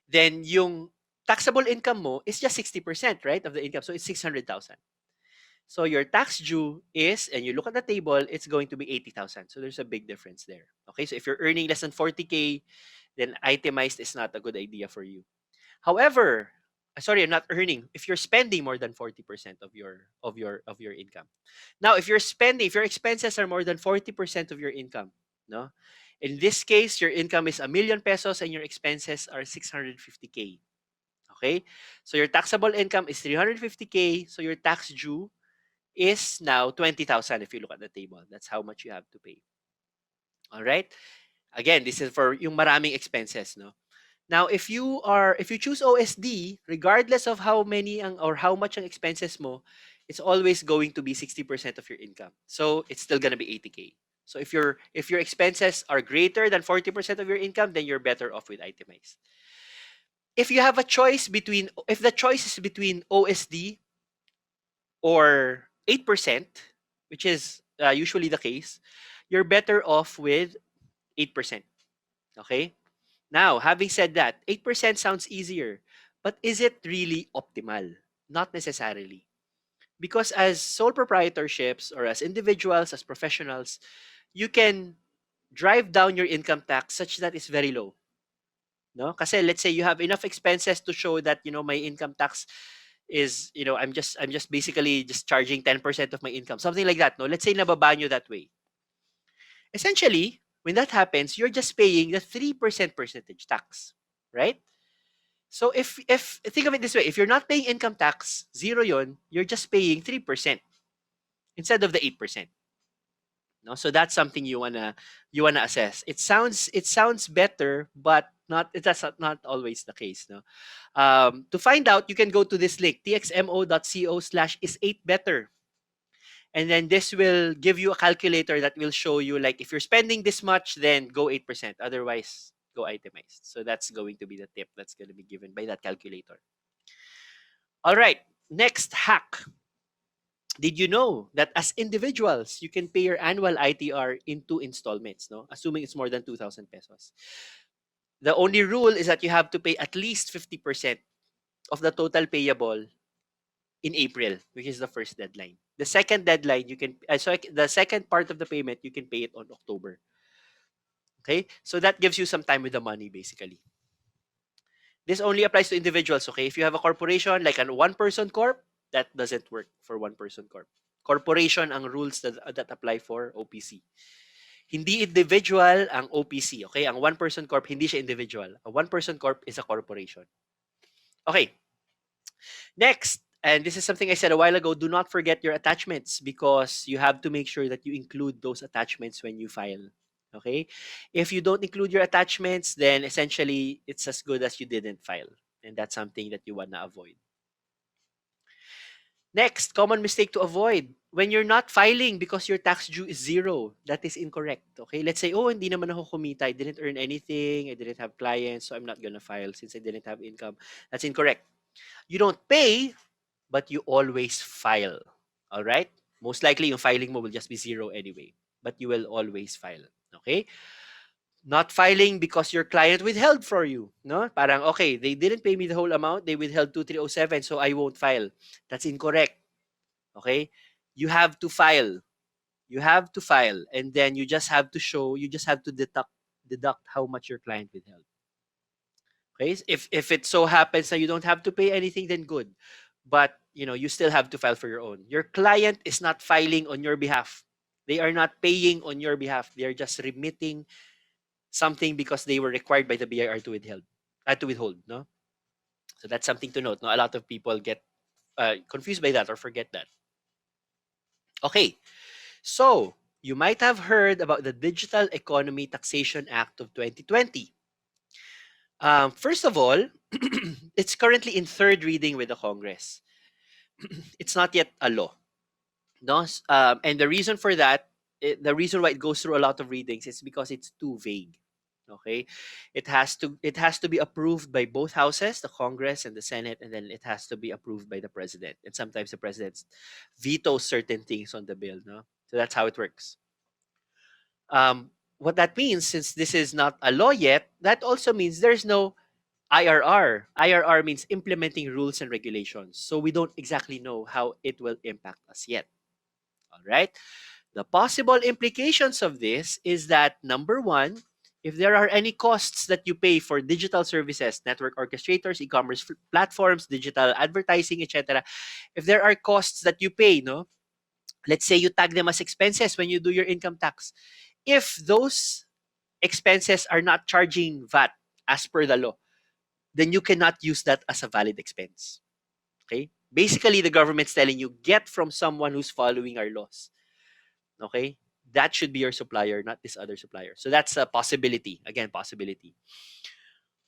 then yung taxable income mo is just 60%, right, of the income. So it's 600,000. So your tax due is, and you look at the table, it's going to be 80,000. So there's a big difference there. Okay, so if you're earning less than 40K, then itemized is not a good idea for you. However, sorry, I'm not earning. If you're spending more than 40% of your income. Now, if your expenses are more than 40% of your income, no? In this case, your income is 1 million pesos and your expenses are 650K. Okay? So your taxable income is 350K, so your tax due is now 20,000 if you look at the table. That's how much you have to pay. All right? Again, this is for yung maraming expenses, no? Now, if you choose OSD, regardless of how many or how much ang expenses mo, it's always going to be 60% of your income. So it's still gonna be 80K. So if your expenses are greater than 40% of your income, then you're better off with itemized. If you have a choice between if the choice is between OSD or 8%, which is usually the case, you're better off with 8%. Okay? Now, having said that, 8% sounds easier, but is it really optimal? Not necessarily. Because as sole proprietorships or as individuals, as professionals, you can drive down your income tax such that it's very low. No? Kasi let's say you have enough expenses to show that, my income tax is, I'm just basically just charging 10% of my income. Something like that, no? Let's say nababa nyo that way. Essentially, when that happens, you're just paying the 3% percentage tax, right? So if think of it this way, if you're not paying income tax, zero yon, you're just paying 3% instead of the 8%. No? So that's something you wanna assess. It sounds better, but that's not always the case. No? To find out, you can go to this link, txmo.co/is8better. And then this will give you a calculator that will show you, like, if you're spending this much, then go 8%. Otherwise, go itemized. So that's going to be the tip that's going to be given by that calculator. All right. Next hack. Did you know that as individuals, you can pay your annual ITR in 2 installments, no? Assuming it's more than 2,000 pesos. The only rule is that you have to pay at least 50% of the total payable in April, which is the first deadline. The second deadline, the second part of the payment, you can pay it on October. Okay? So that gives you some time with the money, basically. This only applies to individuals, okay? If you have a corporation, like a one-person corp, that doesn't work for one-person corp. Corporation ang rules that apply for OPC. Hindi individual ang OPC, okay? Ang one-person corp, hindi siya individual. A one-person corp is a corporation. Okay. Next, and this is something I said a while ago, do not forget your attachments because you have to make sure that you include those attachments when you file. Okay? If you don't include your attachments, then essentially it's as good as you didn't file. And that's something that you want to avoid. Next, common mistake to avoid. When you're not filing because your tax due is zero, that is incorrect. Okay? Let's say, oh, hindi naman ako kumita. I didn't earn anything. I didn't have clients, so I'm not gonna file since I didn't have income. That's incorrect. You don't pay, but you always file. All right? Most likely, yung filing mo will just be zero anyway, but you will always file. Okay? Not filing because your client withheld for you. No? Parang, okay, they didn't pay me the whole amount. They withheld 2307, so I won't file. That's incorrect. Okay? You have to file. You have to file, and then you just have to show. You just have to deduct how much your client withheld. Okay, if it so happens that you don't have to pay anything, then good. But you still have to file for your own. Your client is not filing on your behalf. They are not paying on your behalf. They are just remitting something because they were required by the BIR to withhold. No, so that's something to note. No, a lot of people get confused by that or forget that. Okay, so you might have heard about the Digital Economy Taxation Act of 2020. First of all, it's currently in third reading with the Congress. It's not yet a law. No? And the reason for that, the reason why it goes through a lot of readings is because it's too vague. Okay, it has to be approved by both houses, the Congress and the Senate, and then it has to be approved by the president. And sometimes the president vetoes certain things on the bill. No, so that's how it works. What that means, since this is not a law yet, that also means there's no IRR. IRR means implementing rules and regulations. So we don't exactly know how it will impact us yet. All right. The possible implications of this is that number one, if there are any costs that you pay for digital services, network orchestrators, e-commerce platforms, digital advertising, etc., if there are costs that you pay, no, let's say you tag them as expenses when you do your income tax. If those expenses are not charging VAT as per the law, then you cannot use that as a valid expense. Okay? Basically, the government's telling you get from someone who's following our laws. Okay? That should be your supplier, not this other supplier. So that's a possibility. Again, possibility.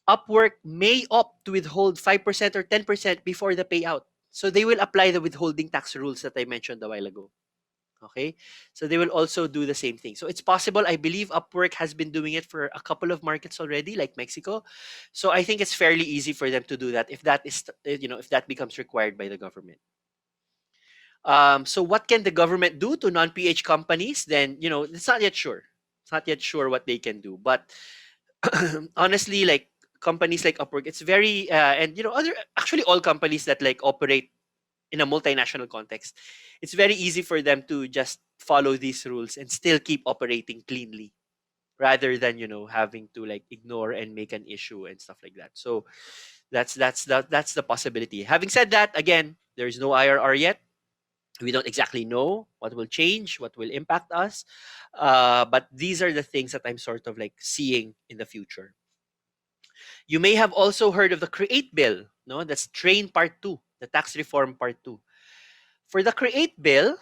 Upwork may opt to withhold 5% or 10% before the payout. So they will apply the withholding tax rules that I mentioned a while ago. Okay? So they will also do the same thing. So it's possible. I believe Upwork has been doing it for a couple of markets already, like Mexico. So I think it's fairly easy for them to do that if that is, if that becomes required by the government. So what can the government do to non-PH companies? Then, it's not yet sure. It's not yet sure what they can do. But honestly, like companies like Upwork, it's very, and other, actually all companies that like operate in a multinational context, it's very easy for them to just follow these rules and still keep operating cleanly rather than having to like ignore and make an issue and stuff like that. So that's the possibility. Having said that, again, there's no IRR yet. We don't exactly know what will change, what will impact us, but these are the things that I'm sort of like seeing in the future. You may have also heard of the Create Bill. No, that's Train Part 2, the tax reform Part 2. For the Create Bill,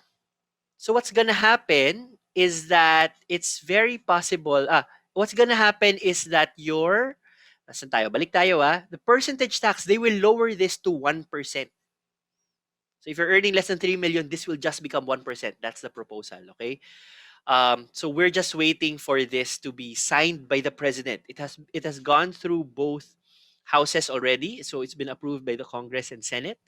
so what's gonna happen is that it's very possible. What's gonna happen is that nasan tayo? Balik tayo the percentage tax, they will lower this to 1%. So if you're earning less than 3 million, this will just become 1%. That's the proposal, okay? So we're just waiting for this to be signed by the president. It has gone through both houses already, so it's been approved by the Congress and Senate.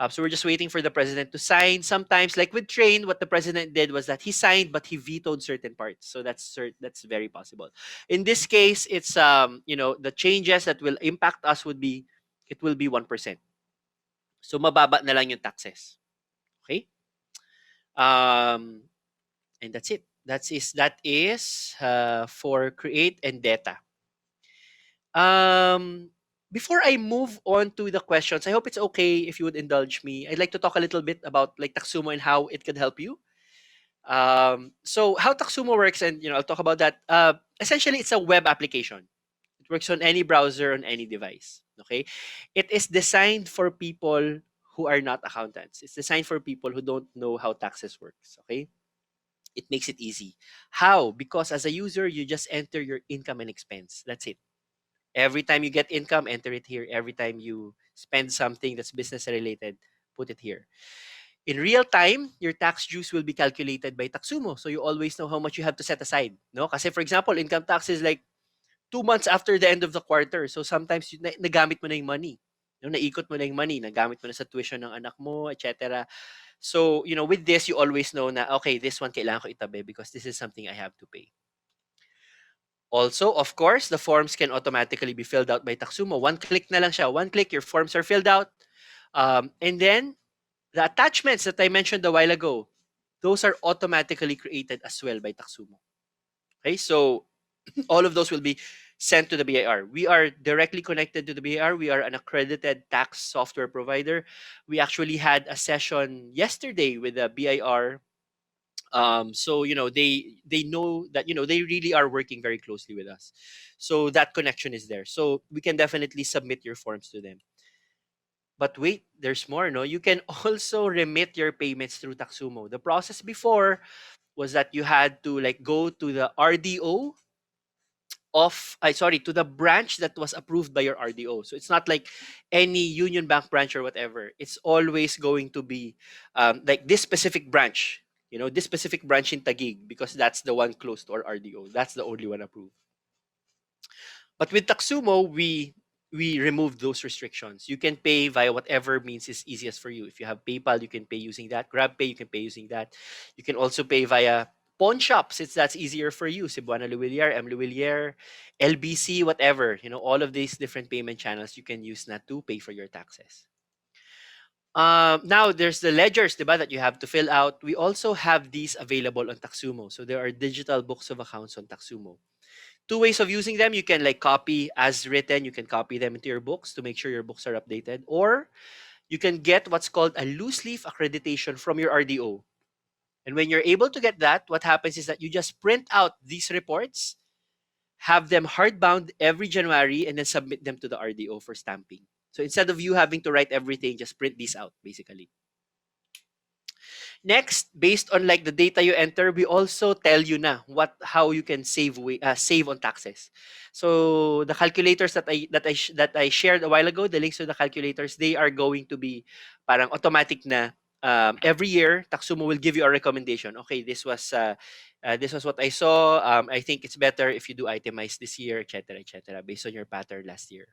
So we're just waiting for the president to sign. Sometimes, like with Train, what the president did was that he signed, but he vetoed certain parts. So that's very possible. In this case, it's the changes that will impact us it will be 1%. So mababa na lang yung taxes. Okay. Um, and that's it. That is for create and data. Um, Before I move on to the questions, I hope it's okay if you would indulge me. I'd like to talk a little bit about like Taxumo and how it could help you. So how Taxumo works, and I'll talk about that. Essentially, it's a web application. It works on any browser, on any device. Okay, it is designed for people who are not accountants. It's designed for people who don't know how taxes works. Okay, it makes it easy. How? Because as a user, you just enter your income and expense. That's it. Every time you get income, enter it here. Every time you spend something that's business related, put it here. In real time, your tax dues will be calculated by Taxumo. So you always know how much you have to set aside. No? Kasi for example, income tax is like 2 months after the end of the quarter. So sometimes nagamit mo na yung money. Naikot mo na yung money, nagamit mo na sa tuition ng anak mo, etc. So, with this, you always know na, okay, this one kailangan ko itabi because this is something I have to pay. Also, of course, the forms can automatically be filled out by Taxumo. One click na lang siya. One click, your forms are filled out. And then, the attachments that I mentioned a while ago, those are automatically created as well by Taxumo. Okay, so all of those will be sent to the BIR. We are directly connected to the BIR. We are an accredited tax software provider. We actually had a session yesterday with the BIR. So they know that they really are working very closely with us. So that connection is there. So we can definitely submit your forms to them. But wait, there's more. No, you can also remit your payments through Taxumo. The process before was that you had to like go to the RDO of I sorry to the branch that was approved by your RDO. So it's not like any Union Bank branch or whatever. It's always going to be like this specific branch. This specific branch in Taguig because that's the one close to our RDO. That's the only one approved. But with Taxumo, we removed those restrictions. You can pay via whatever means is easiest for you. If you have PayPal, you can pay using that. GrabPay, you can pay using that. You can also pay via pawn shops. That's easier for you. Cebuana Luwilier, M. Luwilier, LBC, whatever. All of these different payment channels you can use that to pay for your taxes. Now there's the ledgers, diba, that you have to fill out. We also have these available on Taxumo. So there are digital books of accounts on Taxumo. Two ways of using them. You can like copy as written. You can copy them into your books to make sure your books are updated. Or you can get what's called a loose leaf accreditation from your RDO. And when you're able to get that, what happens is that you just print out these reports, have them hardbound every January, and then submit them to the RDO for stamping. So instead of you having to write everything, just print these out basically. Next, based on like the data you enter, we also tell you na how you can save on taxes. So the calculators that I shared a while ago, the links to the calculators, they are going to be parang automatic na. Every year, Taxumo will give you a recommendation. Okay, this was what I saw. I think it's better if you do itemize this year, etc., etc., based on your pattern last year.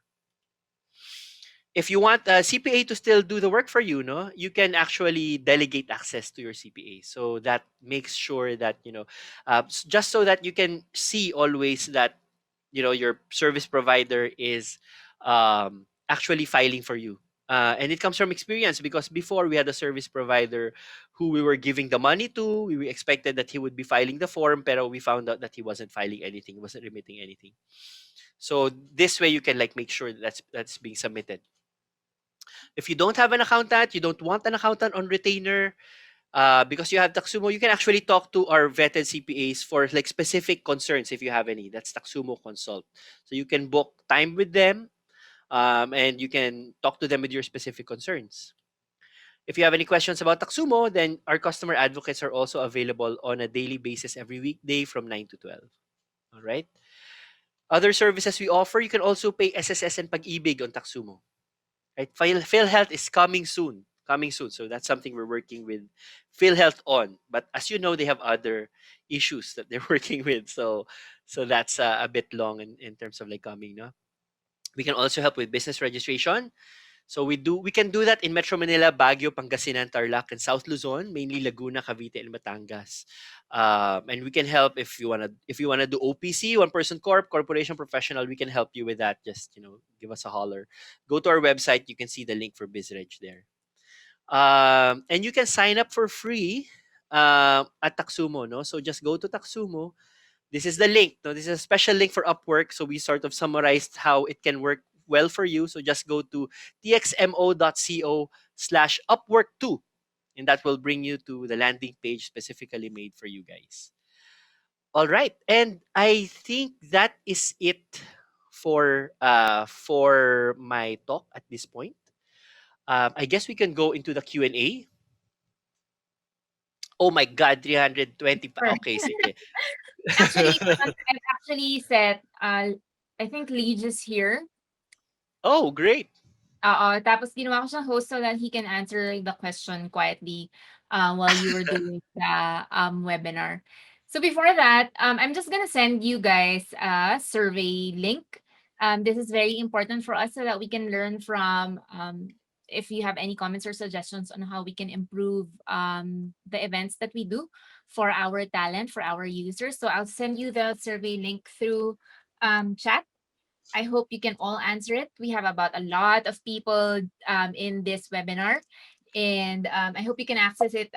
If you want a CPA to still do the work for you, no, you can actually delegate access to your CPA. So that makes sure that just so that you can see always that your service provider is actually filing for you. And it comes from experience because before we had a service provider who we were giving the money to, we expected that he would be filing the form, pero we found out that he wasn't filing anything, wasn't remitting anything. So this way you can like make sure that that's being submitted. If you don't have an accountant, you don't want an accountant on retainer, because you have Taxumo, you can actually talk to our vetted CPAs for like specific concerns if you have any. That's Taxumo Consult. So you can book time with them, and you can talk to them with your specific concerns. If you have any questions about Taxumo, then our customer advocates are also available on a daily basis every weekday from 9 to 12. All right. Other services we offer, you can also pay SSS and Pag-ibig on Taxumo. Right? PhilHealth is coming soon. Coming soon. So that's something we're working with PhilHealth on. But as you know, they have other issues that they're working with. So that's a bit long in terms of like coming. No? We can also help with business registration. So we can do that in Metro Manila, Baguio, Pangasinan, Tarlac, and South Luzon, mainly Laguna, Cavite, and Batangas. And we can help if you wanna do OPC, one person corporation professional. We can help you with that. Just give us a holler. Go to our website. You can see the link for BizReg there. And you can sign up for free at Taxumo. No, so just go to Taxumo. This is the link. No, this is a special link for Upwork. So we sort of summarized how it can work well for you. So just go to txmo.co/Upwork2, and that will bring you to the landing page specifically made for you guys. All right, and I think that is it for my talk at this point. I guess we can go into the Q&A. Oh my God, 320 pa.
Sure.
Okay, sige.
Actually, I've actually set, I think Lee is here.
Oh, great.
Tapos ginawa ko siyang host so that he can answer the question quietly while you were doing the webinar. So before that, I'm just gonna send you guys a survey link. This is very important for us so that we can learn from if you have any comments or suggestions on how we can improve the events that we do for our talent, for our users. So I'll send you the survey link through chat. I hope you can all answer it. We have about a lot of people in this webinar. And I hope you can access it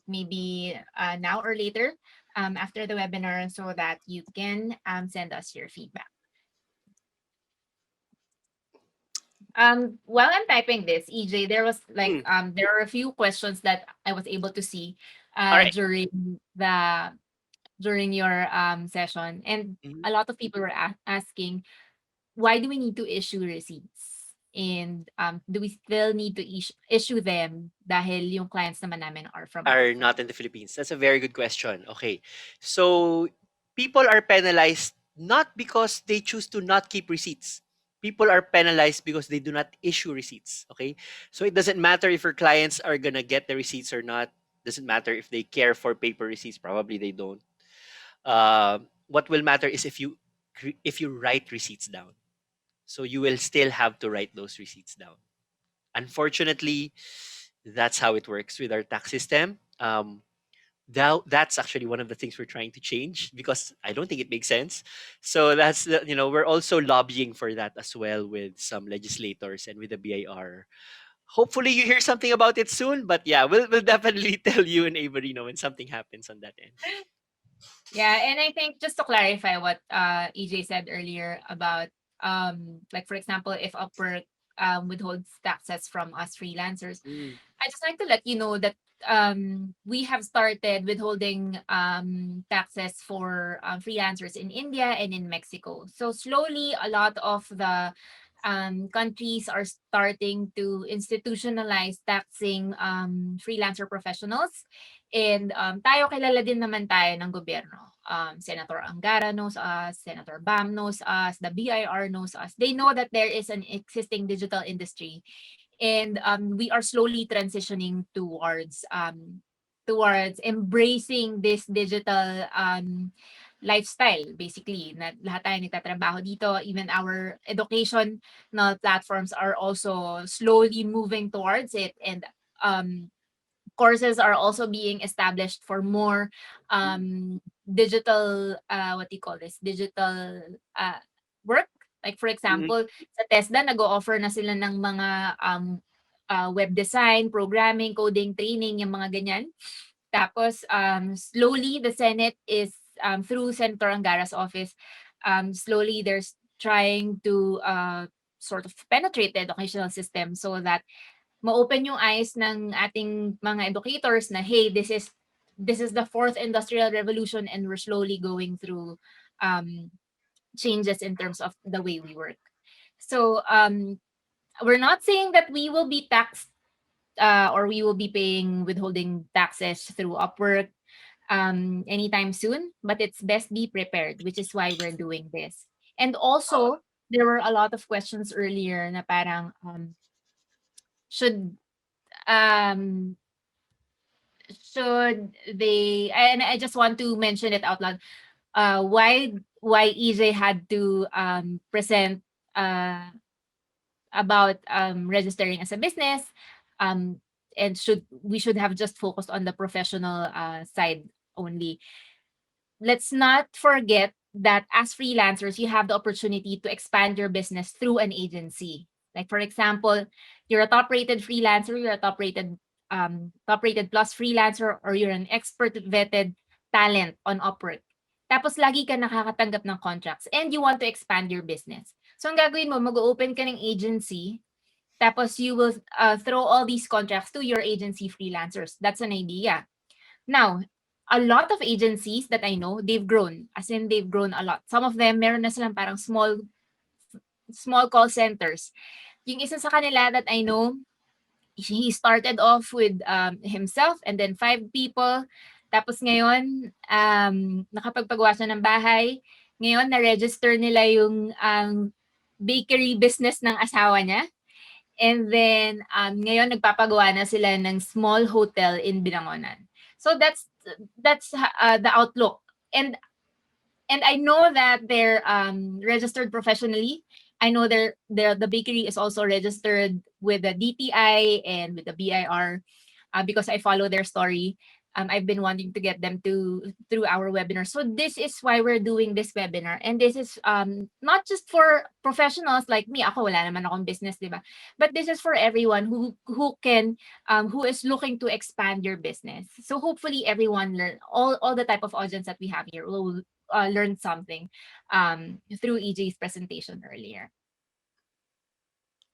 maybe now or later after the webinar so that you can send us your feedback. While I'm typing this, EJ, there was like
Mm,
there are a few questions that I was able to see
all right.
during your session, and
Mhm.
a lot of people were asking, why do we need to issue receipts? And do we still need to issue them dahil yung clients naman namin are from
Are
abroad?
not in the Philippines? That's a very good question. Okay. So people are penalized not because they choose to not keep receipts. People are penalized because they do not issue receipts. Okay. So it doesn't matter if your clients are gonna get the receipts or not. Doesn't matter if they care for paper receipts. Probably they don't. What will matter is if you write receipts down. So you will still have to write those receipts down. Unfortunately, that's how it works with our tax system. That's actually one of the things we're trying to change because I don't think it makes sense. So we're also lobbying for that as well with some legislators and with the BIR. Hopefully you hear something about it soon, but yeah, we'll definitely tell you and Avery when something happens on that end.
Yeah, and I think just to clarify what EJ said earlier about like for example, if Upwork withholds taxes from us freelancers,
Mm,
I just like to let you know that we have started withholding taxes for freelancers in India and in Mexico. So slowly, a lot of the countries are starting to institutionalize taxing freelancer professionals. And tayo, kilala din naman tayo ng gobyerno. Senator Angara knows us, Senator Bam knows us, the BIR knows us. They know that there is an existing digital industry, and we are slowly transitioning towards embracing this digital lifestyle, basically, na lahat tayo nagtatrabaho dito. Even our education na platforms are also slowly moving towards it, and courses are also being established for more digital, what do you call this, digital work. Like for
mhm,
example, sa TESDA nag-o-offer na sila ng mga web design, programming, coding training, yung mga ganyan. Tapos slowly the Senate is through Senator Angara's office, slowly there's trying to sort of penetrate the educational system so that ma-open yung eyes ng ating mga educators na, hey, this is the fourth industrial revolution and we're slowly going through um, changes in terms of the way we work. So we're not saying that we will be taxed or we will be paying withholding taxes through Upwork anytime soon, but it's best be prepared, which is why we're doing this. And also, there were a lot of questions earlier na parang should um should they, and I just want to mention it out loud, why EJ had to present uh about registering as a business, um and should have just focused on the professional side only. Let's not forget that as freelancers, you have the opportunity to expand your business through an agency. Like for example, you're a top-rated freelancer, you're a top-rated plus freelancer, or you're an expert vetted talent on Upwork. Tapos lagi ka nakakatanggap ng contracts and you want to expand your business. So ang gagawin mo, mag-open ka ng agency, tapos you will throw all these contracts to your agency freelancers. That's an idea. Now, a lot of agencies that I know, they've grown. As in, they've grown a lot. Some of them, meron na silang parang small call centers. Yung isa sa kanila that I know, he started off with himself and then 5 people. Tapos ngayon, nakapagpagawa siya ng bahay. Ngayon, na-register nila yung bakery business ng asawa niya. And then, ngayon nagpapagawa na sila ng small hotel in Binangonan. So that's the outlook. And I know that they're registered professionally. I know the bakery is also registered with the DTI and with the BIR because I follow their story. I've been wanting to get them to through our webinar. So this is why we're doing this webinar. And this is not just for professionals like me. Ako wala naman akong business, 'di ba? But this is for everyone who is looking to expand your business. So hopefully everyone learn all the type of audience that we have here will learn something through EJ's presentation earlier.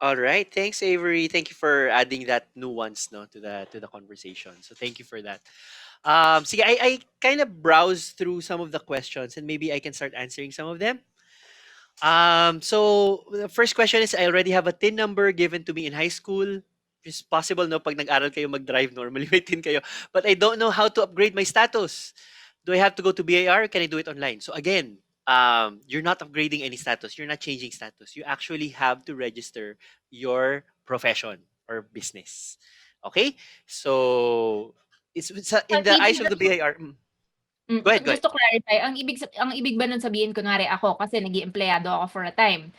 All right. Thanks, Avery. Thank you for adding that nuance, no, to the conversation. So thank you for that. See, I kind of browsed through some of the questions and maybe I can start answering some of them. So the first question is, I already have a TIN number given to me in high school. It's possible, no, pag nag-aral kayo mag-drive, normally may TIN kayo. But I don't know how to upgrade my status. Do I have to go to BAR? Can I do it online? So again, you're not upgrading any status. You're not changing status. You actually have to register your profession or business. Okay? So it's in
Ang
the eyes
EJ,
of the BAR. Go ahead, go ahead.
just to clarify, ang ibig ba nun sabihin kunwari ako kasi naging empleyado ako for a time.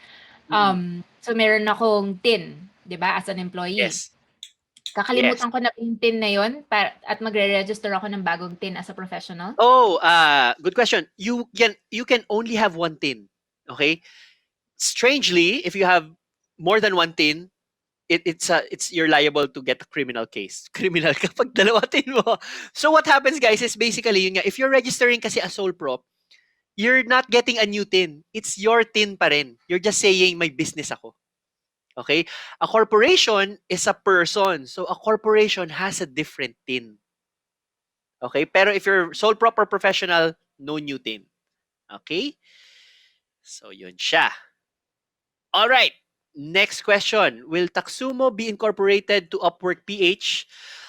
Mm-mm.
So meron akong TIN, 'di ba, as an employee.
Yes. Yes.
Kakalimutan ko na yung TIN na yun at magre-register ako ng bagong TIN as a professional?
Oh, good question. You can only have one tin. Okay. Strangely, if you have more than one tin, it's you're liable to get a criminal case. Criminal kapag dalawa tin mo. So what happens, guys, is basically yun nga, if you're registering kasi as sole prop, you're not getting a new tin. It's your tin pa rin. You're just saying may business ako. Okay? A corporation is a person. So a corporation has a different tin. Okay? Pero if you're sole prop or professional, no new tin. Okay? So, yun siya. All right. Next question. Will Taxumo be incorporated to Upwork PH?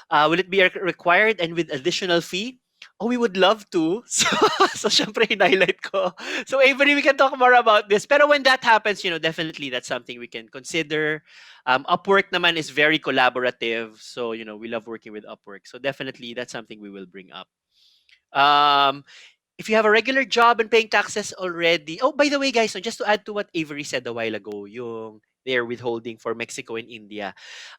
Will it be required and with additional fee? Oh, we would love to. So syempre, highlight ko. So, Avery, we can talk more about this. Pero when that happens, definitely that's something we can consider. Upwork naman is very collaborative. So, we love working with Upwork. So, definitely that's something we will bring up. Um, if you have a regular job and paying taxes already. Oh, by the way, guys, so just to add to what Avery said a while ago, yung they're withholding for Mexico and India.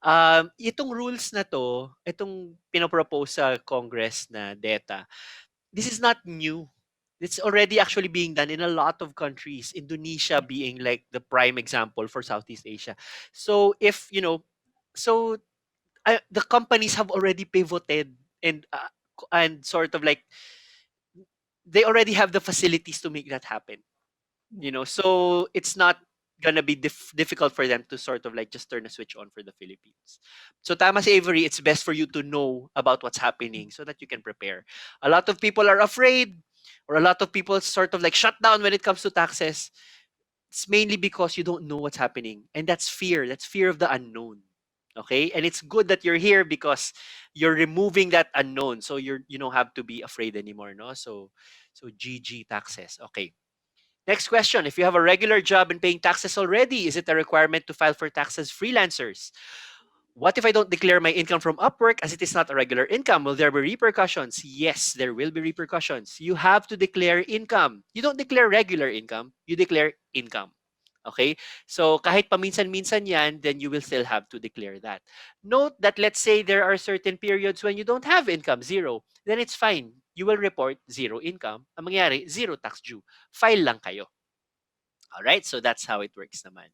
Itong rules na to, itong pinopropose sa Congress na data, this is not new. It's already actually being done in a lot of countries, Indonesia being like the prime example for Southeast Asia. So if, so the companies have already pivoted and sort of like they already have the facilities to make that happen. So it's not gonna be difficult for them to sort of like just turn a switch on for the Philippines. So tama si Avery, it's best for you to know about what's happening so that you can prepare. A lot of people are afraid, or a lot of people sort of like shut down when it comes to taxes. It's mainly because you don't know what's happening, and that's fear. That's fear of the unknown. Okay, and it's good that you're here because you're removing that unknown, so you don't have to be afraid anymore. No, so GG taxes. Okay. Next question. If you have a regular job and paying taxes already, is it a requirement to file for taxes freelancers? What if I don't declare my income from Upwork as it is not a regular income? Will there be repercussions? Yes, there will be repercussions. You have to declare income. You don't declare regular income, you declare income. Okay? So kahit paminsan-minsan yan, then you will still have to declare that. Note that let's say there are certain periods when you don't have income, zero. Then it's fine. You will report zero income. Ang mangyari, zero tax due. File lang kayo. Alright? So that's how it works naman.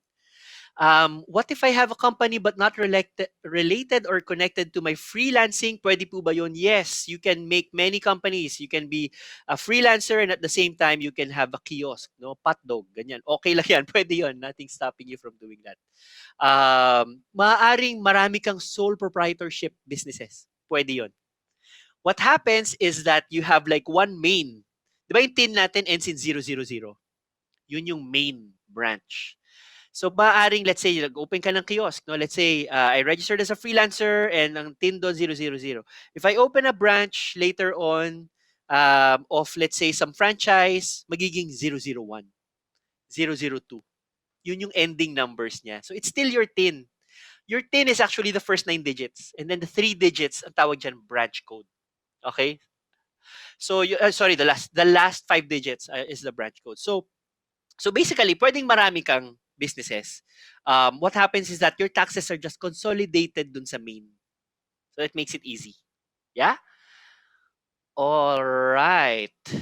What if I have a company but not related or connected to my freelancing? Pwede po ba yun? Yes, you can make many companies. You can be a freelancer and at the same time, you can have a kiosk, no? Patdog, ganyan. Okay lang yan. Pwede yun. Nothing stopping you from doing that. Maaaring marami kang sole proprietorship businesses. Pwede yun. What happens is that you have like one main. Di ba yung tin natin ends in 000? Yun yung main branch. So maaaring let's say nag-open ka ng kiosk, no? Let's say I registered as a freelancer and ang TIN doon 000. If I open a branch later on of let's say some franchise, magiging 001, 002. Yun yung ending numbers niya. So it's still your TIN. Your TIN is actually the first 9 digits and then the 3 digits ang tawag diyan branch code. Okay? So sorry, the last 5 digits is the branch code. So basically, pwedeng marami kang businesses. What happens is that your taxes are just consolidated dun sa main. So it makes it easy. Yeah? All right.
So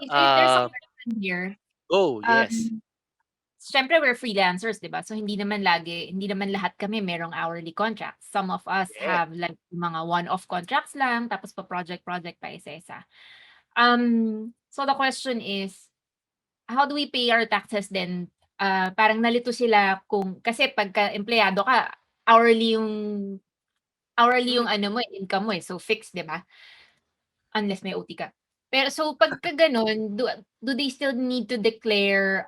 there's a
Um,
question here.
oh, yes.
Um, Siyempre we're freelancers, 'di ba? So hindi naman lahat kami merong hourly contracts. Some of us
Yeah.
have like mga one-off contracts lang tapos pa project-project pa isa-isa. So the question is, how do we pay our taxes then? Parang nalito sila kung kasi pagka empleyado ka, hourly yung hourly
Mm.
yung ano mo, income mo, eh, so fixed, 'di ba? Unless may OT ka. Pero so pagka gano'n, do they still need to declare,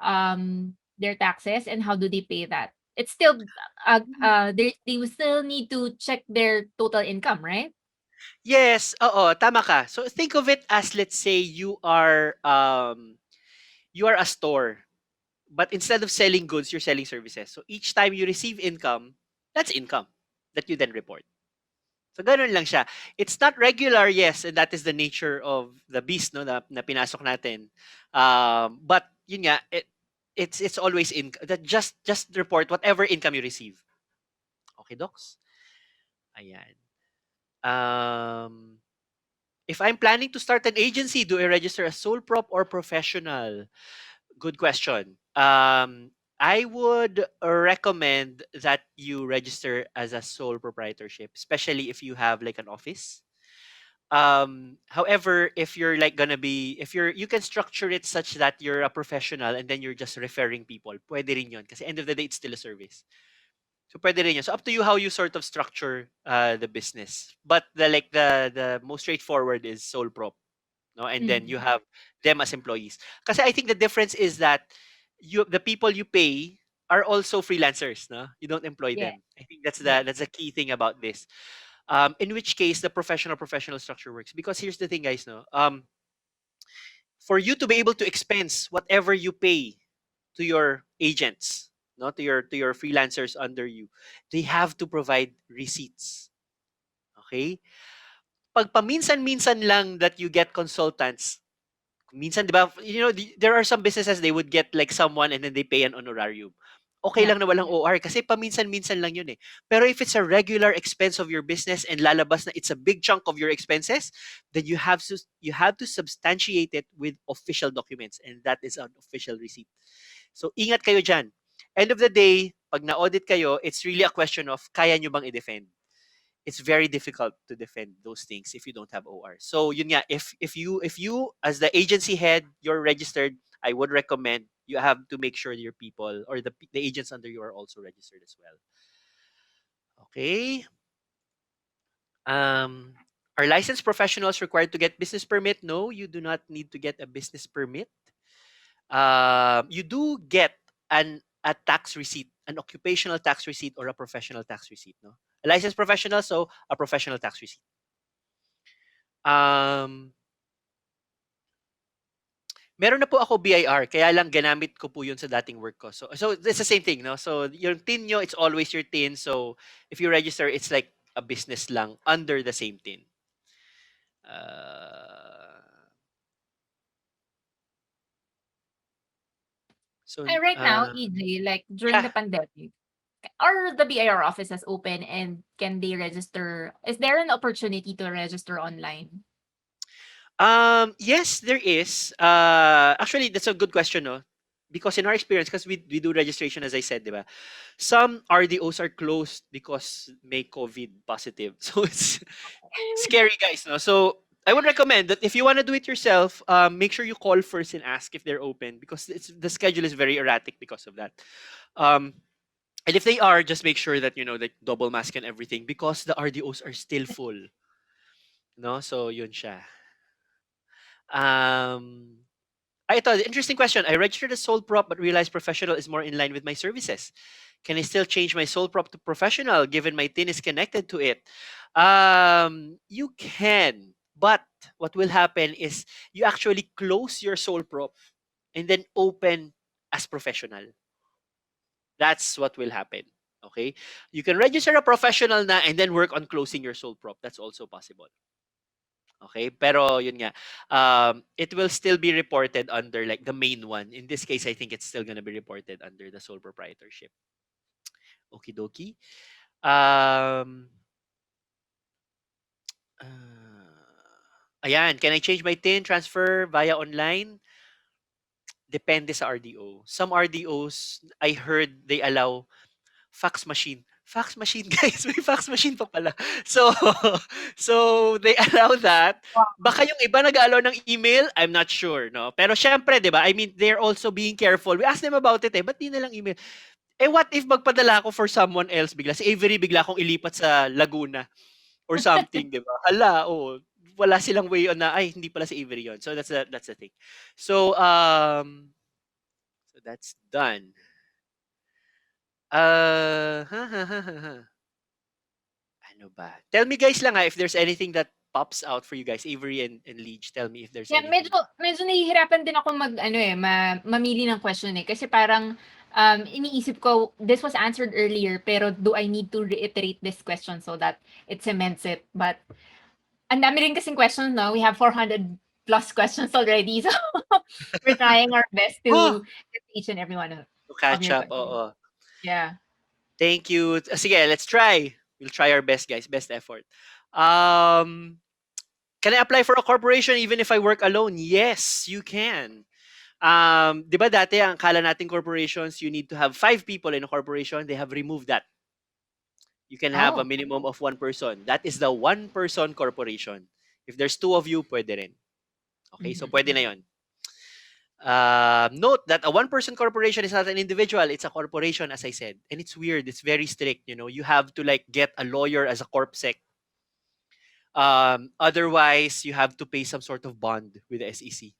their taxes and how do they pay that? It's still, they will still need to check their total income, right?
Yes, oo, tama ka. So think of it as, let's say you are a store, but instead of selling goods, you're selling services. So each time you receive income, that's income that you then report. So ganun lang siya. It's not regular, yes, and that is the nature of the beast, no, na pinasok natin. But yun nga, it's always in that, just report whatever income you receive. Okay, docs. Ayan. Um, if I'm planning to start an agency, do I register as sole prop or professional? Good question. I would recommend that you register as a sole proprietorship, especially if you have like an office. However, if you're like gonna be, if you're, you can structure it such that you're a professional and then you're just referring people. Pwede rin yun. Kasi end of the day, it's still a service. So pwede rin yun. So up to you how you sort of structure the business. But the most straightforward is sole prop, no? And then you
Mm,
have them as employees. Kasi I think the difference is that the people you pay are also freelancers, no? You don't employ
yeah,
them. I think that's
yeah,
the key thing about this. In which case the professional structure works, because here's the thing, guys, no? For you to be able to expense whatever you pay to your agents, no, to your freelancers under you, they have to provide receipts. Okay? Pag paminsan-minsan lang that you get consultants, minsan 'di ba, there are some businesses they would get like someone and then they pay an honorarium. Okay
yeah,
lang na walang OR kasi paminsan-minsan lang yun eh. Pero if it's a regular expense of your business and lalabas na it's a big chunk of your expenses, then you have to substantiate it with official documents, and that is an official receipt. So ingat kayo diyan. End of the day, pag na-audit kayo, it's really a question of kaya nyo bang i-defend. It's very difficult to defend those things if you don't have OR. So yun nga, if you as the agency head, you're registered, I would recommend you have to make sure your people or the agents under you are also registered as well. Okay? Um are licensed professionals required to get business permit? No, you do not need to get a business permit. You do get a tax receipt, an occupational tax receipt or a professional tax receipt, no? A licensed professional, so a professional tax receipt. Um, Meron na po ako BIR, kaya lang ginamit ko po 'yun sa dating work ko. So it's the same thing, no? So yung tin nyo, it's always your tin. So if you register, it's like a business lang under the same tin. Uh, so
and right now, EJ, like during
yeah.
the pandemic, are the BIR offices open and can they register? Is there an opportunity to register online?
Yes, there is. Actually, that's a good question, no? Because in our experience, because we do registration, as I said, diba? Some RDOs are closed because may COVID positive. So it's scary, guys, no? So I would recommend that if you want to do it yourself, make sure you call first and ask if they're open, because the schedule is very erratic because of that. Um, and if they are, just make sure that like double mask and everything, because the RDOs are still full, no? So yun siya. Um, ito, interesting question. I registered as sole prop but realized professional is more in line with my services. Can I still change my sole prop to professional given my tin is connected to it? You can, but what will happen is you actually close your sole prop and then open as professional. That's what will happen. Okay? You can register a professional na and then work on closing your sole prop. That's also possible. Okay? Pero yun nga, it will still be reported under like the main one. In this case, I think it's still gonna be reported under the sole proprietorship. Okie dokie. Um, uh, Ayan, can I change my TIN transfer via online? Depende sa RDO. Some RDOs, I heard they allow fax machine. Fax machine, guys. May fax machine pa pala. So, so they allow that. Baka yung iba nag-allow ng email, I'm not sure, no? Pero syempre, di ba? I mean, they're also being careful. We asked them about it eh. Ba't di na lang email? Eh, what if magpadala ako for someone else bigla? Si Avery bigla akong ilipat sa Laguna or something, di ba? Hala, oh, wala silang way on na, ay, hindi pala si Avery yon. So, that's the thing. So, so that's done. Ha, ha, ha, ha, ha. Ano ba? Tell me guys lang if there's anything that pops out for you guys, Avery and Leech. Tell me if there's
Yeah, medyo
anything.
medyo nahihirapan din ako mag-ano, eh, mamili ng question, eh. Kasi parang, iniisip ko, this was answered earlier, pero do I need to reiterate this question so that it cements it? But ang dami rin kasing questions, 'no? We have 400 plus questions already. So, we're trying our best
Oh,
to get each and every one
to
of
catch
your
up.
questions.
Oo.
Yeah.
Thank you. Sige, let's try. We'll try our best, guys. Best effort. Um, can I apply for a corporation even if I work alone? Yes, you can. 'Di ba dati ang kala nating corporations, you need to have 5 people in a corporation. They have removed that. You can have a
Oh.
minimum of 1 person. That is the one-person corporation. If there's two of you, pwede rin. Okay, so
Mhm.
pwede na yon. Note that a one-person corporation is not an individual; it's a corporation, as I said, and it's weird. It's very strict. You know, you have to like get a lawyer as a corpsec. Otherwise, you have to pay some sort of bond with the SEC.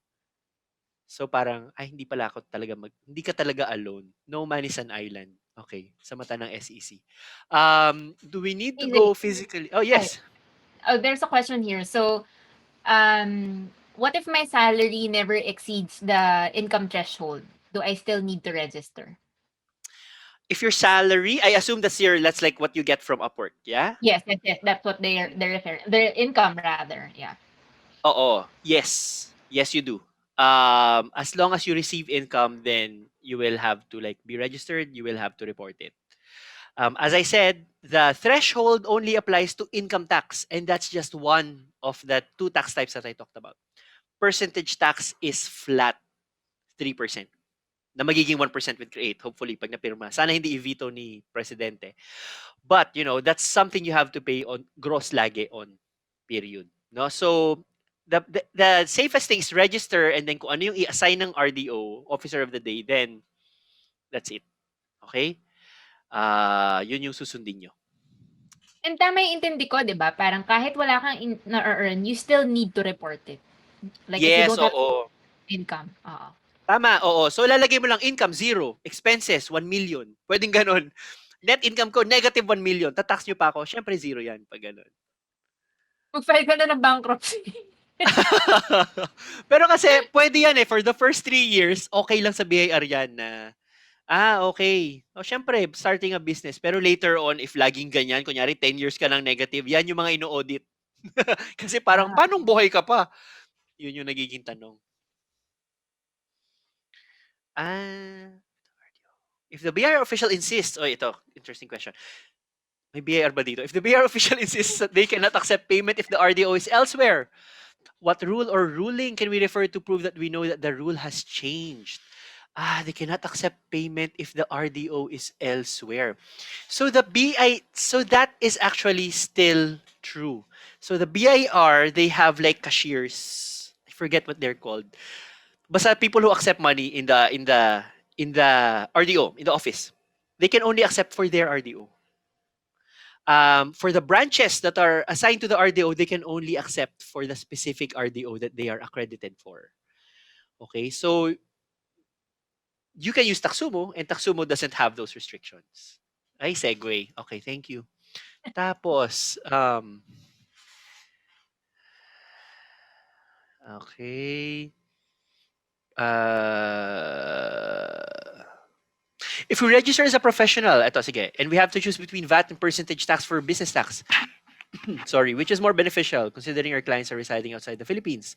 So parang, ay hindi pala ako talaga hindi ka talaga alone. No man is an island. Okay, sa mata ng SEC. Do we need to
Easy.
go physically? Oh,
Ay,
yes.
oh, there's a question here. So, what if my salary never exceeds the income threshold? Do I still need to register?
If your salary, I assume that's like what you get from Upwork, yeah?
Yes, yes, yes. That's what they're referring. Their income rather. Yeah.
Oo. Yes. Yes, you do. As long as you receive income, then you will have to like be registered. You will have to report it. As I said, the threshold only applies to income tax, and that's just one of the two tax types that I talked about. Percentage tax is flat 3%. Na magiging 1% with create, hopefully, pag napirma. Sana hindi i-veto ni Presidente. But, you know, that's something you have to pay on gross lagi on period. No? So, the safest thing is register and then kung ano yung i-assign ng RDO, Officer of the Day, then that's it. Okay? Yun yung susundin nyo.
And tama yung intindi ko, 'di ba? Parang kahit wala kang na-earn, you still need to report it. Like if you
Yes,
don't have
oo.
income. Oo.
Tama, oo. So, lalagay mo lang income, 0. Expenses, 1 million. Pwedeng ganon. Net income ko, negative 1 million. Tatax nyo pa ako. Siyempre, 0 yan pag ganon.
Mag-file ka na ng bankruptcy.
Pero kasi, pwede yan eh. For the first 3 years, okay lang sa BIR yan na, okay. O, syempre, starting a business. Pero later on, if laging ganyan, kunyari 10 years ka lang negative, yan yung mga ino-audit. Kasi parang,
Ah.
paano buhay ka pa? Yun yung nagiging tanong. Ah, if the BIR official insists, ito, interesting question. May BIR ba dito? If the BIR official insists that they cannot accept payment if the RDO is elsewhere, what rule or ruling can we refer to prove that we know that the rule has changed? They cannot accept payment if the RDO is elsewhere. So so that is actually still true. So the BIR, they have like cashiers. I forget what they're called. Basta people who accept money in the RDO, in the office. They can only accept for their RDO. For the branches that are assigned to the RDO, they can only accept for the specific RDO that they are accredited for. Okay, so you can use Taxumo, and Taxumo doesn't have those restrictions. Ay, segue. Okay, thank you. Tapos, okay. Uh, if we register as a professional, ito, sige, and we have to choose between VAT and percentage tax for business tax, sorry, which is more beneficial considering our clients are residing outside the Philippines?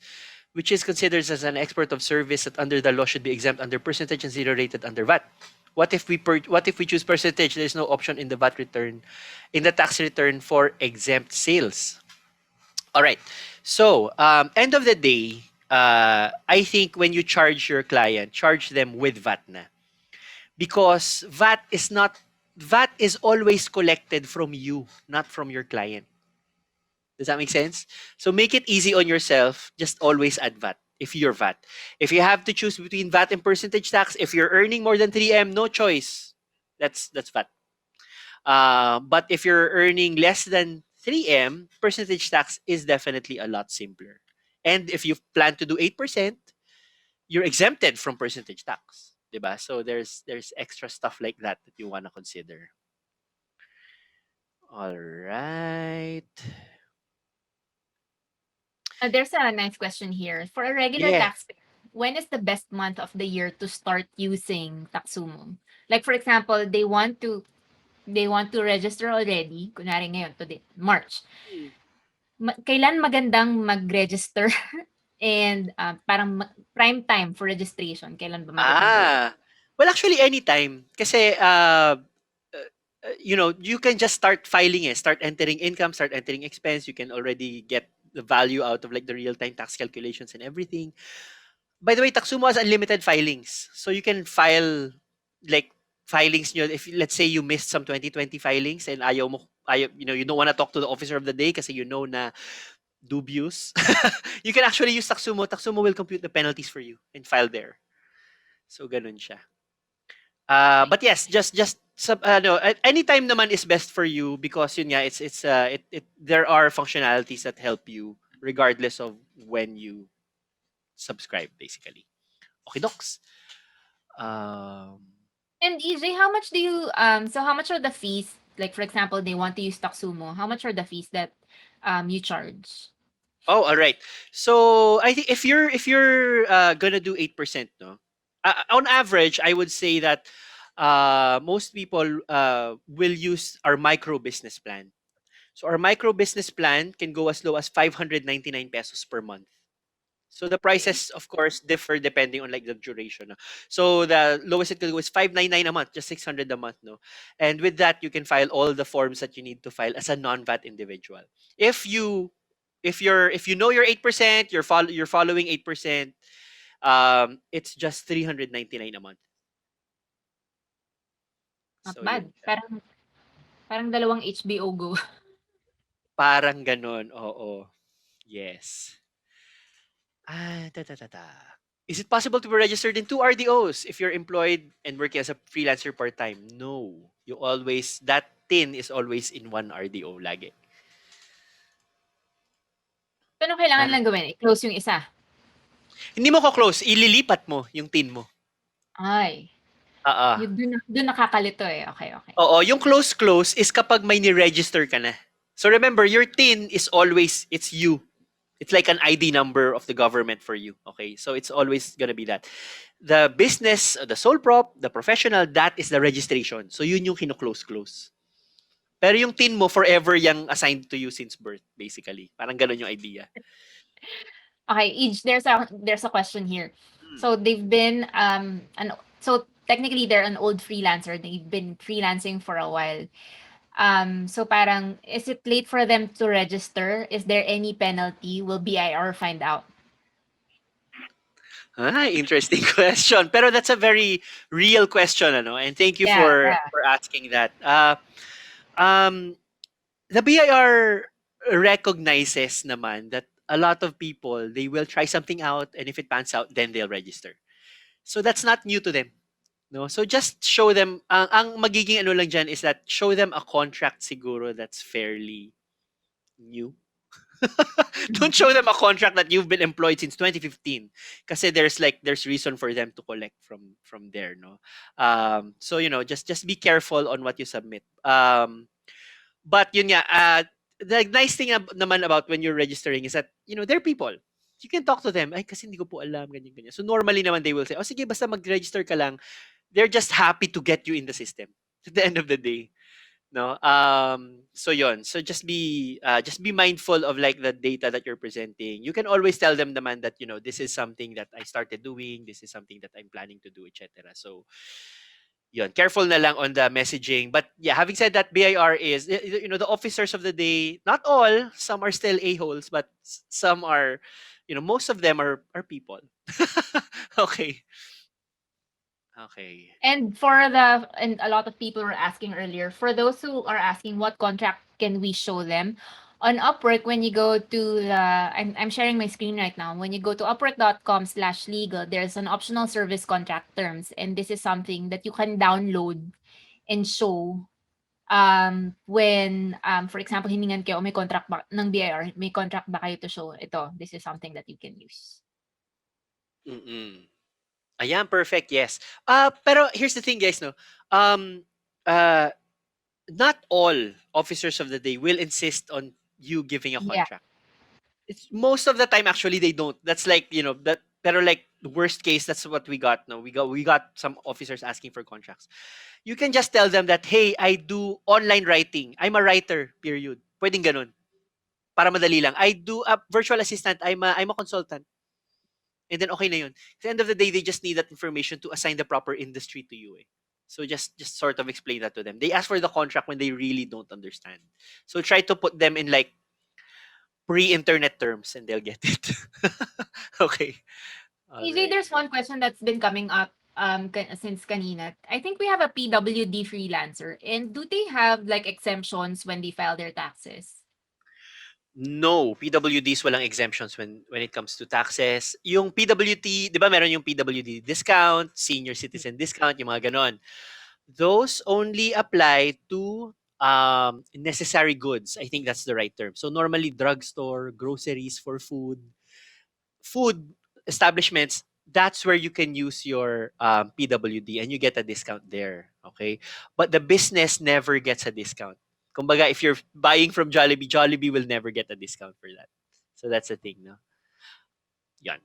Which is considered as an export of service that under the law should be exempt under percentage and zero rated under VAT. What if we choose percentage? There's no option in the VAT return, in the tax return for exempt sales. All right. So, end of the day, I think when you charge your client, charge them with VAT na. Because VAT is always collected from you, not from your client. Does that make sense? So make it easy on yourself. Just always add VAT if you're VAT. If you have to choose between VAT and percentage tax, if you're earning more than 3M, no choice. That's VAT. But if you're earning less than 3M, percentage tax is definitely a lot simpler. And if you plan to do 8%, you're exempted from percentage tax. Diba? So there's extra stuff like that that you want to consider. All right.
There's a nice question here. For a regular
Yeah.
taxpayer, when is the best month of the year to start using Taxumo? Like for example, they want to register already, kunwari ngayon, today, March. Kailan magandang mag-register and parang prime time for registration, kailan ba magandang gawin?
Ah. Well, actually, anytime. Kasi, you can just start filing it. Start entering income, start entering expense. You can already get the value out of like the real-time tax calculations and everything. By the way, Taxumo has unlimited filings. So you can file like filings nyo. If let's say you missed some 2020 filings and you don't want to talk to the officer of the day kasi you know na dubious, you can actually use Taxumo. Taxumo will compute the penalties for you and file there. So ganun siya. But yes, just no, anytime naman is best for you because yun nga there are functionalities that help you regardless of when you subscribe basically. Okay, docs. Um,
And EJ, how much do you so how much are the fees? Like for example, they want to use Taxumo. How much are the fees that you charge?
oh, all right. So I think if you're gonna do 8%, no, on average, I would say that most people will use our micro business plan. So our micro business plan can go as low as 599 pesos per month. So the
Okay.
prices, of course, differ depending on like the duration. No? So the lowest it could go is 599 a month, just 600 a month, no. And with that, you can file all the forms that you need to file as a non-VAT individual. If you if you know you're 8%, you're following 8%, it's just 399 a month.
Not
So
bad.
yun siya.
Parang dalawang HBO Go.
Parang ganon, oo. Yes. Ta, ta, ta, ta. Is it possible to be registered in two RDOs if you're employed and working as a freelancer part-time? No. That tin is always in one RDO lagi.
So, anong kailangan
Ah.
lang gawin? I-close yung isa?
Hindi mo ko close, ililipat mo yung tin mo.
Ay,
Oo.
dun nakakalito eh. Okay, okay.
Oo, yung close is kapag may ni-register ka na. So remember, your tin is always, it's you. It's like an ID number of the government for you. Okay, so it's always gonna be that. The business, the sole prop, the professional, that is the registration. So yun yung kino-close. Pero yung tin mo, forever yung assigned to you since birth, basically. Parang ganun yung idea.
Okay, each there's a question here.
Hmm.
So they've been so technically they're an old freelancer. They've been freelancing for a while. So parang is it late for them to register? Is there any penalty? Will BIR find out?
Interesting question. Pero that's a very real question, ano? And thank you
Yeah,
for asking that. Um, the BIR recognizes naman that a lot of people, they will try something out, and if it pans out, then they'll register. So that's not new to them. No? So just show them, ang magiging ano lang dyan is that show them a contract siguro that's fairly new. Don't show them a contract that you've been employed since 2015 kasi there's reason for them to collect from there, no. So just be careful on what you submit. But yun nga, the nice thing naman about when you're registering is that they're people. You can talk to them. Ay, kasi hindi ko po alam, ganyan, ganyan. So normally naman they will say, oh sige, basta mag-register ka lang. They're just happy to get you in the system at the end of the day. No, so yon, so just be mindful of like the data that you're presenting. You can always tell them naman that this is something that I started doing, this is something that I'm planning to do, etc. So Yun, careful na lang on the messaging. But yeah, having said that, BIR is, the officers of the day, not all, some are still a-holes, but some are, most of them are people. Okay. Okay.
And a lot of people were asking earlier, for those who are asking what contract can we show them, on Upwork, when you go to I'm sharing my screen right now. When you go to upwork.com/legal, there's an optional service contract terms. And this is something that you can download and show when, for example, hiningan kayo, may contract ba, ng BIR, may contract ba kayo to show, ito, this is something that you can use.
Mm-mm. Ayan, perfect. Yes. Pero here's the thing, guys, no. Um, uh, Not all officers of the day will insist on you giving a
Yeah.
contract. It's most of the time actually they don't. That's like, that, pero like worst case, that's what we got. No, we got some officers asking for contracts. You can just tell them that, hey, I do online writing. I'm a writer, period. Pwedeng ganun. Para madali lang. I do a virtual assistant. I'm a consultant. And then okay na yun. At the end of the day, they just need that information to assign the proper industry to you. Eh. So just sort of explain that to them. They ask for the contract when they really don't understand. So try to put them in like pre-internet terms and they'll get it. Okay. All
EJ,
right.
there's one question that's been coming up since kanina. I think we have a PWD freelancer. And do they have like exemptions when they file their taxes?
No, PWDs walang exemptions when it comes to taxes. Yung PWD, 'di ba meron yung PWD discount, senior citizen discount, yung mga ganon. Those only apply to necessary goods. I think that's the right term. So normally drugstore, groceries for food establishments, that's where you can use your PWD and you get a discount there. Okay. But the business never gets a discount. Kumbaga, if you're buying from Jollibee, Jollibee will never get a discount for that. So that's the thing, no? Yan.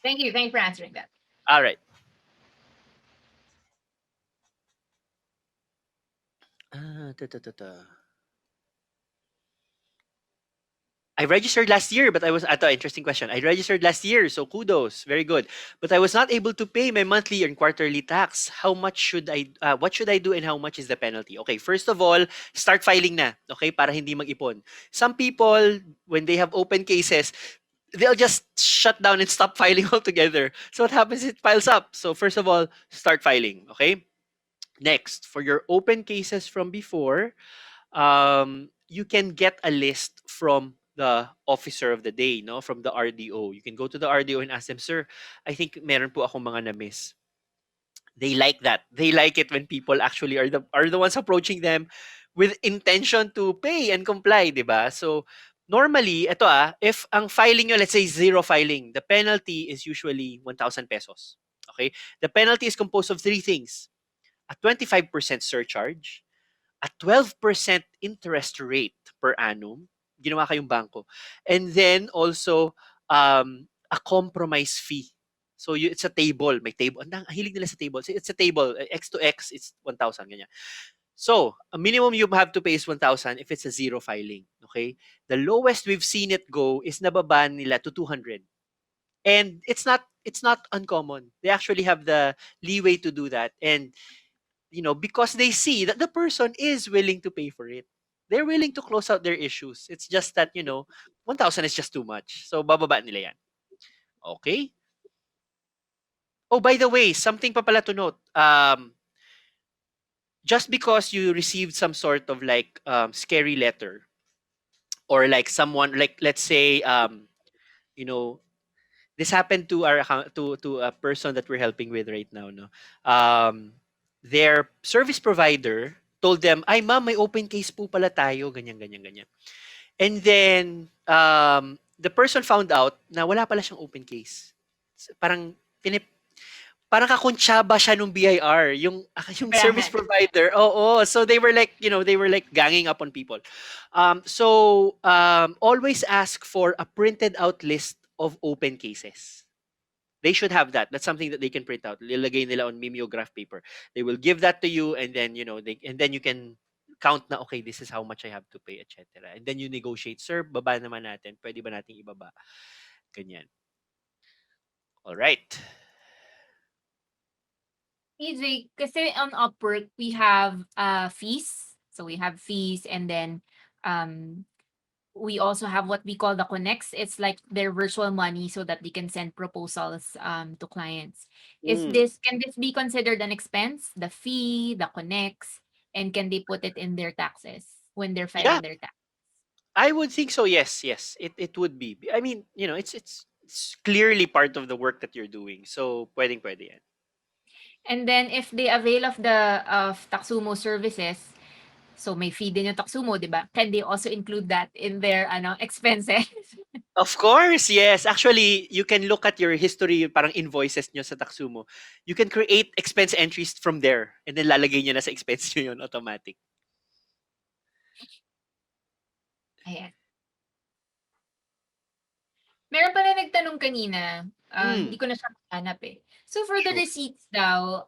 Thank you. Thank you for answering that.
All right. Ta, ta, ta, ta. I registered last year, but I was at interesting question. I registered last year, so kudos, very good. But I was not able to pay my monthly and quarterly tax. How much should I? What should I do, and how much is the penalty? Okay, first of all, start filing na. Okay, para hindi mag-ipon. Some people, when they have open cases, they'll just shut down and stop filing altogether. So what happens? It piles up. So first of all, start filing. Okay. Next, for your open cases from before, you can get a list from the officer of the day, no, from the RDO. You can go to the RDO and ask them, sir, I think meron po akong mga na-miss. They like that. They like it when people actually are the ones approaching them with intention to pay and comply, 'di ba? So normally, if ang filing nyo, let's say zero filing, the penalty is usually 1,000 pesos. Okay? The penalty is composed of three things: a 25% surcharge, a 12% interest rate per annum, ginawa kayong bangko. And then also a compromise fee. So it's a table, may table. Ang hilig nila sa table. So, it's a table, X to X, it's 1,000 ganyan. So, a minimum you have to pay is 1,000 if it's a zero filing, okay? The lowest we've seen it go is nababa nila to 200. And it's not uncommon. They actually have the leeway to do that. And because they see that the person is willing to pay for it. They're willing to close out their issues. It's just that, 1,000 is just too much. So, bababa nila yan. Okay? Oh, by the way, something pa pala to note. Just because you received some sort of like scary letter or like someone, like let's say, you know, this happened to our account to a person that we're helping with right now, no. Their service provider told them, ay ma'am, may open case po pala tayo, ganyan ganyan ganyan. And then the person found out na wala pala siyang open case. Parang pinip parang kakuntsaba siya nung BIR, yung service
Barangay.
provider. Oo, so they were like, they were like ganging up on people. Always ask for a printed out list of open cases. They should have that. That's something that they can print out. Lilagay nila on mimeograph paper. They will give that to you, and then and then you can count na, okay, this is how much I have to pay, etc. And then you negotiate, sir, baba naman natin. Pwede ba nating ibaba? Ganyan. All right.
EJ, kasi on Upwork, we have fees. So we have fees, and then um we also have what we call the connects. It's like their virtual money so that they can send proposals to clients.
Mm.
Can this be considered an expense? The fee, the connects, and can they put it in their taxes when they're
Yeah,
filing their tax?
I would think so. Yes, yes, it would be. I mean, it's clearly part of the work that you're doing. So, pwede yan.
And then if they avail of the of Taxumo services, so may fee din yung Taxumo, 'di ba? Can they also include that in their expenses?
Of course, yes. Actually, you can look at your history, parang invoices nyo sa Taxumo. You can create expense entries from there and then lalagay nyo na sa expense nyo yun automatic.
Ayan. Meron pala nagtanong kanina, hindi
Mm,
ko na siya mahanap, eh. So for the
sure.
receipts daw,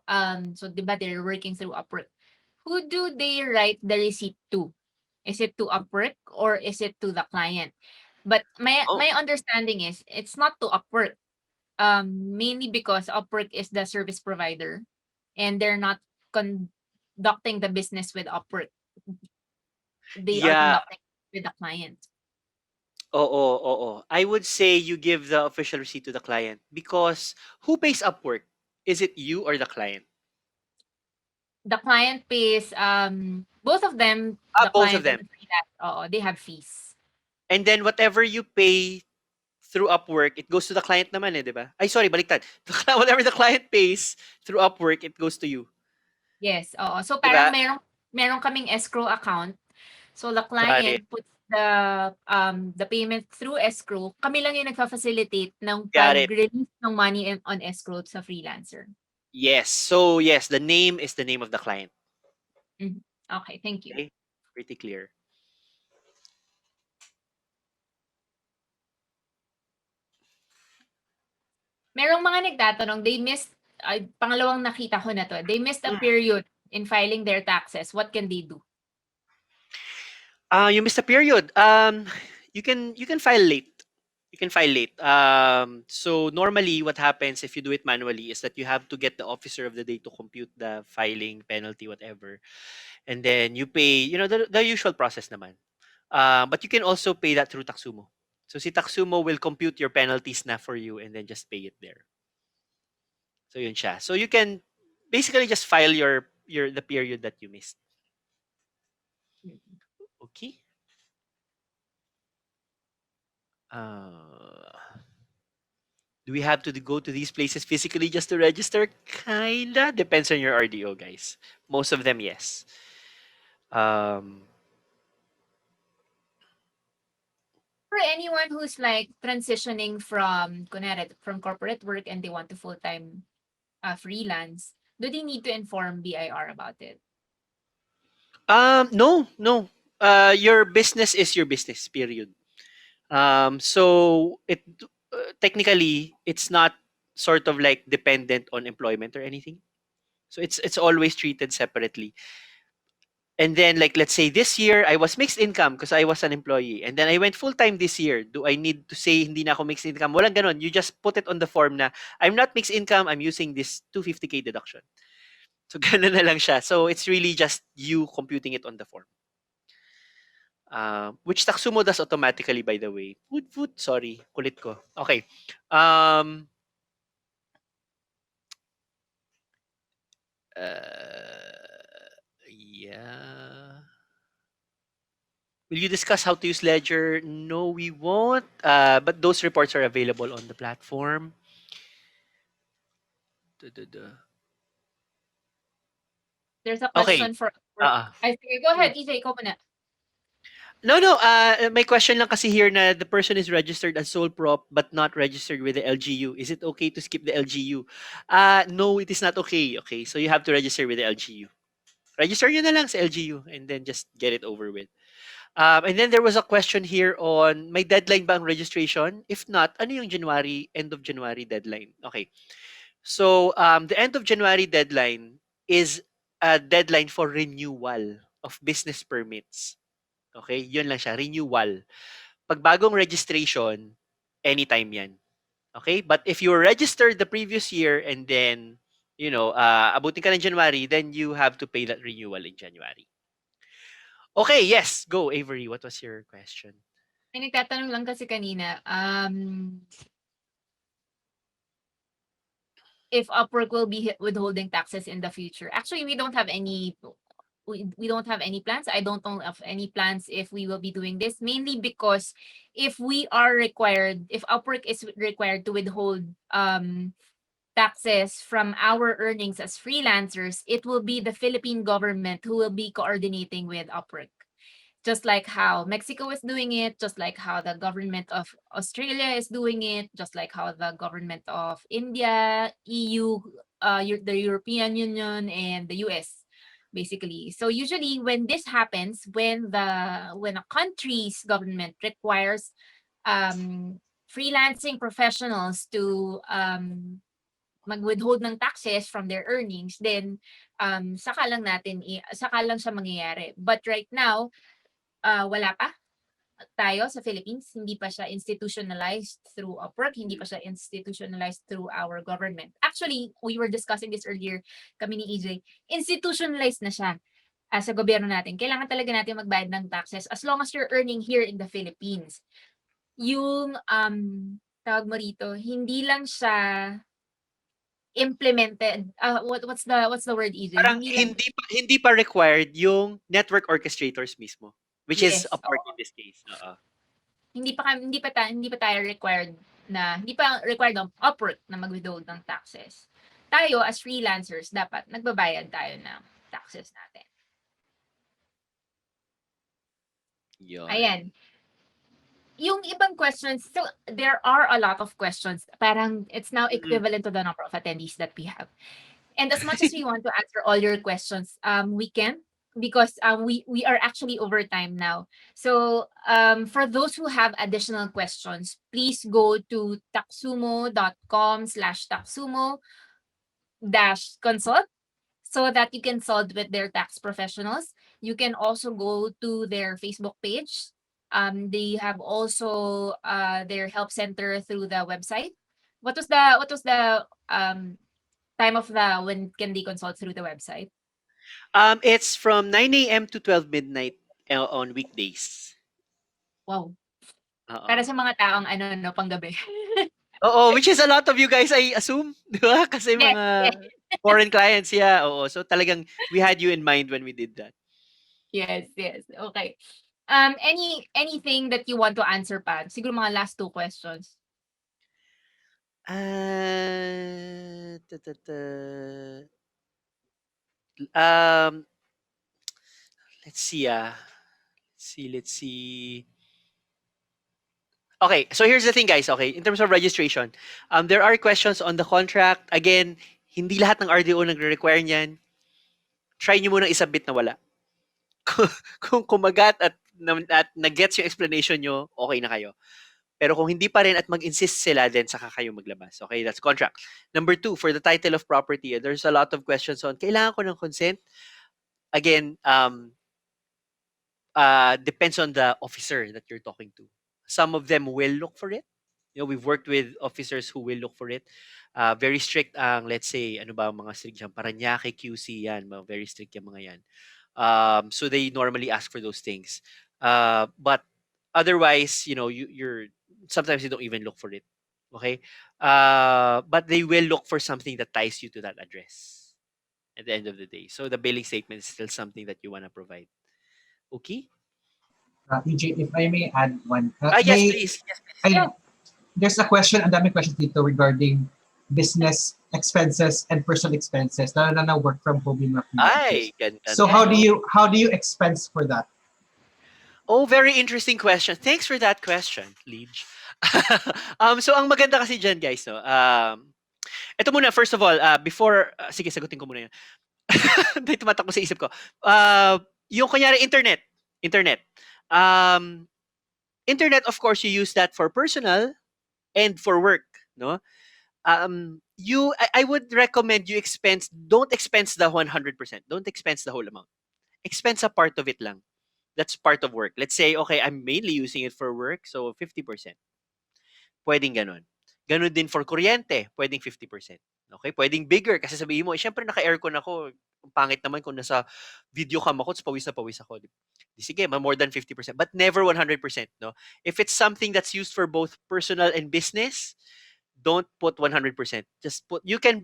so 'di ba they're working through Upwork. Who do they write the receipt to? Is it to Upwork or is it to the client? But
Oh,
my understanding is it's not to Upwork, mainly because Upwork is the service provider and they're not conducting the business with Upwork. They are
yeah.
conducting with the client.
Oo, oo. I would say you give the official receipt to the client because who pays Upwork? Is it you or the client?
The client pays, both of them,
Ah,
the
both of
client and
them.
the freelance, oo, they have fees.
And then whatever you pay through Upwork, it goes to the client naman eh, di ba? Ay, sorry, baliktad. Whatever the client pays through Upwork, it goes to you.
Yes, oo. So
Di
parang
ba?
meron kaming escrow account. So the
Got it.
client puts the payment through escrow. Kami lang yung nagfa-facilitate ng
Got it.
pag-release ng money on escrow sa freelancer.
Yes. So, yes, the name is the name of the client.
Mhm. Okay, thank you.
Okay? Pretty clear.
Merong mga nagtatanong, they missed, ay, pangalawang nakita ko na 'to, they missed a period in filing their taxes. What can they do?
You missed a period. You can file late. You can file late. So normally what happens if you do it manually is that you have to get the officer of the day to compute the filing penalty, whatever, and then you pay. The usual process naman. But you can also pay that through Taxumo. So si Taxumo will compute your penalties na for you and then just pay it there. So yun siya. So you can basically just file your the period that you missed. Okay. Uh, do we have to go to these places physically just to register? Kinda depends on your RDO, guys. Most of them, yes. Um,
For anyone who's like transitioning from kunwari from corporate work and they want to full-time freelance, do they need to inform BIR about it?
no, no. Your business is your business. Period. So technically it's not sort of like dependent on employment or anything. So it's always treated separately. And then like let's say this year I was mixed income because I was an employee and then I went full time this year. Do I need to say hindi na ako mixed income? Walang ganon. You just put it on the form na I'm not mixed income, I'm using this 250k deduction. So ganun na lang siya. So it's really just you computing it on the form. Which Taxumo does automatically, by the way. Sorry, kulit ko. Okay. Um, yeah. Will you discuss how to use Ledger? No, we won't. But those reports are available on the platform. Duh, duh, duh.
There's a
Okay.
question for work.
Uh,
Ay, sige, go ahead, EJ, ikaw muna.
no, no. My question lang kasi here na the person is registered as sole prop but not registered with the LGU. Is it okay to skip the LGU? No, it is not okay. Okay, so you have to register with the LGU. Register nyo na lang sa LGU and then just get it over with. And then there was a question here on may deadline ba ang registration? If not, ano yung end of January deadline? Okay. So, the end of January deadline is a deadline for renewal of business permits. Okay? Yun lang siya, renewal. Pag bagong registration, anytime yan. Okay? But if you were registered the previous year and then, abutin ka ng January, then you have to pay that renewal in January. Okay, yes. Go, Avery. What was your question?
May nagtatanong lang kasi kanina, if Upwork will be withholding taxes in the future. Actually, we don't have any plans. I don't know of any plans if we will be doing this, mainly because if Upwork is required to withhold taxes from our earnings as freelancers, it will be the Philippine government who will be coordinating with Upwork. Just like how Mexico is doing it, just like how the government of Australia is doing it, just like how the government of India, EU, the European Union, and the US, basically. So usually when this happens, when a country's government requires freelancing professionals to mag-withhold ng taxes from their earnings, then saka lang siya mangyayari. But right now, wala pa tayo sa Philippines, hindi pa siya institutionalized through Upwork, hindi pa siya institutionalized through our government. Actually, we were discussing this earlier, kami ni EJ, institutionalized na siya sa gobyerno natin. Kailangan talaga natin magbayad ng taxes as long as you're earning here in the Philippines. Yung, tawag mo rito, hindi lang siya implemented. What's the word, EJ?
Parang
Hindi lang,
hindi pa required yung network orchestrators mismo, which is
yes,
Upwork in this case. Oo.
hindi pa tayo required hindi pa required ng Upwork na mag-withhold ng taxes. Tayo as freelancers, dapat nagbabayad tayo ng taxes natin. Ayan.
Yun.
Yung ibang questions, so there are a lot of questions. Parang it's now
Mm.
equivalent to the number of attendees that we have. And as much as we want to answer all your questions, we can, because we are actually over time now. So for those who have additional questions, please go to taxumo.com/taxumo-consult so that you can consult with their tax professionals. You can also go to their Facebook page. They have also their help center through the website. What was the time of when can they consult through the website?
It's from 9 a.m. to 12 midnight on weekdays.
Wow.
Oo.
Para sa mga taong ano, no, panggabi.
Oo, which is a lot of you guys, I assume, di ba? Kasi
Yes,
mga
yes,
foreign clients, yeah. Oo. So talagang we had you in mind when we did that.
yes, yes. Okay. Anything that you want to answer pa? Siguro mga last two questions.
Ta, ta, ta. Um, let's see. Let's see. Okay, so here's the thing, guys. Okay, in terms of registration, there are questions on the contract. Again, hindi lahat ng RDO nagre-require niyan. Try nyo munang isubmit na wala. Kung kumagat at nag-gets yung explanation nyo, okay na kayo. Pero kung hindi pa rin at mag-insist sila, then saka kayo maglabas. Okay, that's contract. Number two, for the title of property, there's a lot of questions on, kailangan ko ng consent? Again, depends on the officer that you're talking to. Some of them will look for it. We've worked with officers who will look for it. Very strict ang, let's say, ano ba mga strict dyan? Paranaque, QC, yan. Very strict yung mga yan. So they normally ask for those things. But otherwise, you're sometimes you don't even look for it. Okay? But they will look for something that ties you to that address at the end of the day. So the billing statement is still something that you want to provide. Okay?
EJ, if I may add one.
Yes, please. Yes, please.
I, there's a question, ang dami questions dito regarding business expenses and personal expenses, lalo na work from home yung mga freelancers.
Ay, ganda
So
na,
how
no?
do you expense for that?
Oh, very interesting question. Thanks for that question, Leej. So ang maganda kasi dyan, guys, no? Ito muna, first of all, before, sige, sagutin ko muna yan. Hindi tumatakbo sa isip ko. Yung kunyari, internet. Um, internet, of course, you use that for personal and for work, no? I would recommend you don't expense the 100%. Don't expense the whole amount. Expense a part of it lang. That's part of work. Let's say, okay, I'm mainly using it for work, so 50%. Pwedeng ganon. Ganun din for kuryente, pwedeng 50%. Okay? Pwedeng bigger kasi sabihin mo, syempre naka-aircon ako. Ang pangit naman kung nasa video cam ako, tapos pawis na pawis ako. Di sige, more than 50%. But never 100%. No? If it's something that's used for both personal and business, don't put 100%. Just put, you can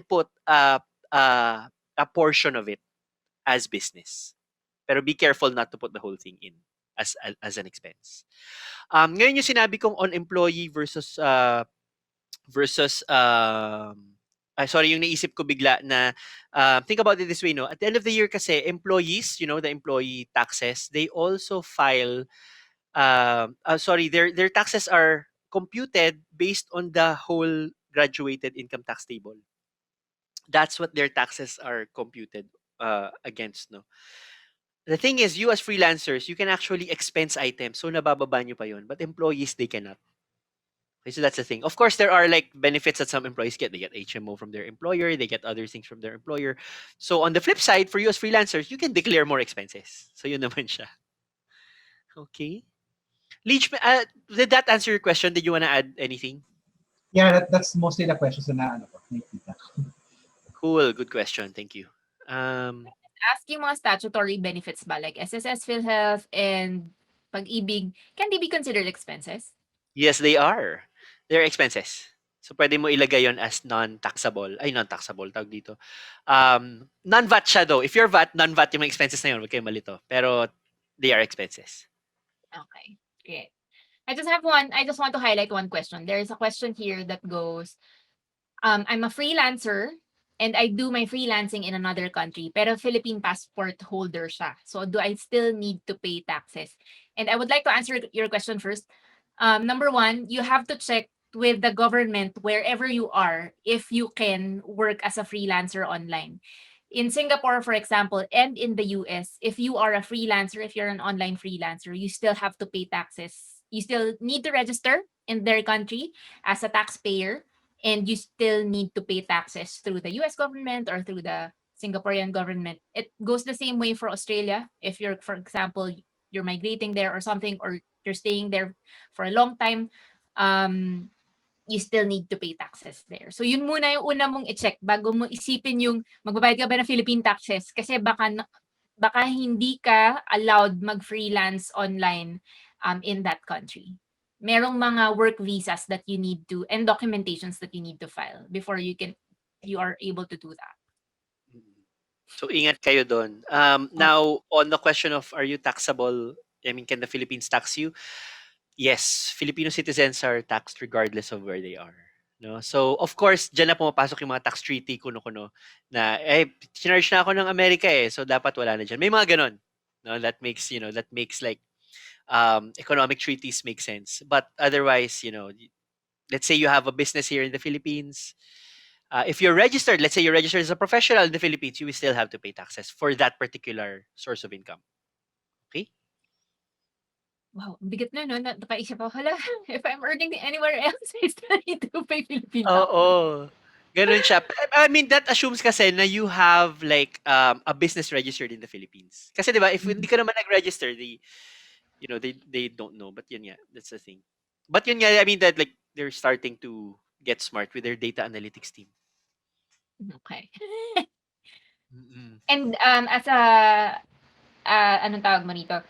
put a portion of it as business. Pero be careful not to put the whole thing in as an expense. Ngayon yung sinabi kong on employee versus sorry, yung naisip ko bigla na think about it this way, no? At the end of the year kasi employees, the employee taxes, they also file sorry, their taxes are computed based on the whole graduated income tax table. That's what their taxes are computed against, no? The thing is, you as freelancers, you can actually expense items. So, nabababa nyo pa yun. But employees, they cannot. Okay, so that's the thing. Of course, there are like benefits that some employees get. They get HMO from their employer. They get other things from their employer. So, on the flip side, for you as freelancers, you can declare more expenses. So, yun naman siya. Okay. Leech, did that answer your question? Did you want to add anything?
Yeah, that's mostly the questions na ano ko, nakikita.
Cool. Good question. Thank you.
Ask yung mga statutory benefits ba, like SSS, PhilHealth, and Pag-ibig, can they be considered expenses?
Yes, they are. They're expenses. So, pwede mo ilagay yon as non-taxable. Ay, non-taxable. Tawag dito. Non-VAT siya though. If you're VAT, non-VAT yung mga expenses na yun. Huwag kayong malito. Pero, they are expenses.
Okay, great. I just want to highlight one question. There is a question here that goes, I'm a freelancer and I do my freelancing in another country, pero Philippine passport holder siya. So do I still need to pay taxes? And I would like to answer your question first. Number one, you have to check with the government wherever you are if you can work as a freelancer online. In Singapore, for example, and in the US, if you are a freelancer, if you're an online freelancer, you still have to pay taxes. You still need to register in their country as a taxpayer, and you still need to pay taxes through the US government or through the Singaporean government. It goes the same way for Australia. If you're, for example, you're migrating there or something, or you're staying there for a long time, you still need to pay taxes there. So yun muna yung una mong i-check bago mo isipin yung magbabayad ka ba ng Philippine taxes, kasi baka hindi ka allowed mag-freelance online in that country. Merong mga work visas that you need to, and documentations that you need to file before you are able to do that.
So, ingat kayo doon. Now, on the question of are you taxable, I mean, can the Philippines tax you? Yes, Filipino citizens are taxed regardless of where they are. No? So, of course, dyan na pumapasok yung mga tax treaty, kuno-kuno, na, chinarge na ako ng Amerika so dapat wala na dyan. May mga ganon. No? That makes like, economic treaties make sense. But otherwise, let's say you have a business here in the Philippines. If you're registered, let's say you're registered as a professional in the Philippines, you will still have to pay taxes for that particular source of income. Okay?
Wow, ang bigat na, no? Napaisip ako, hala, if I'm earning anywhere else, I still need to pay Philippine tax.
Oo. Ganun siya. I mean, that assumes kasi na you have like a business registered in the Philippines. Kasi 'di ba, if hindi ka naman nag-register, they don't know. But yun nga, that's the thing. But yun nga, I mean that like they're starting to get smart with their data analytics team.
Okay.
Mm-mm.
And as a, anong tawag mo nito?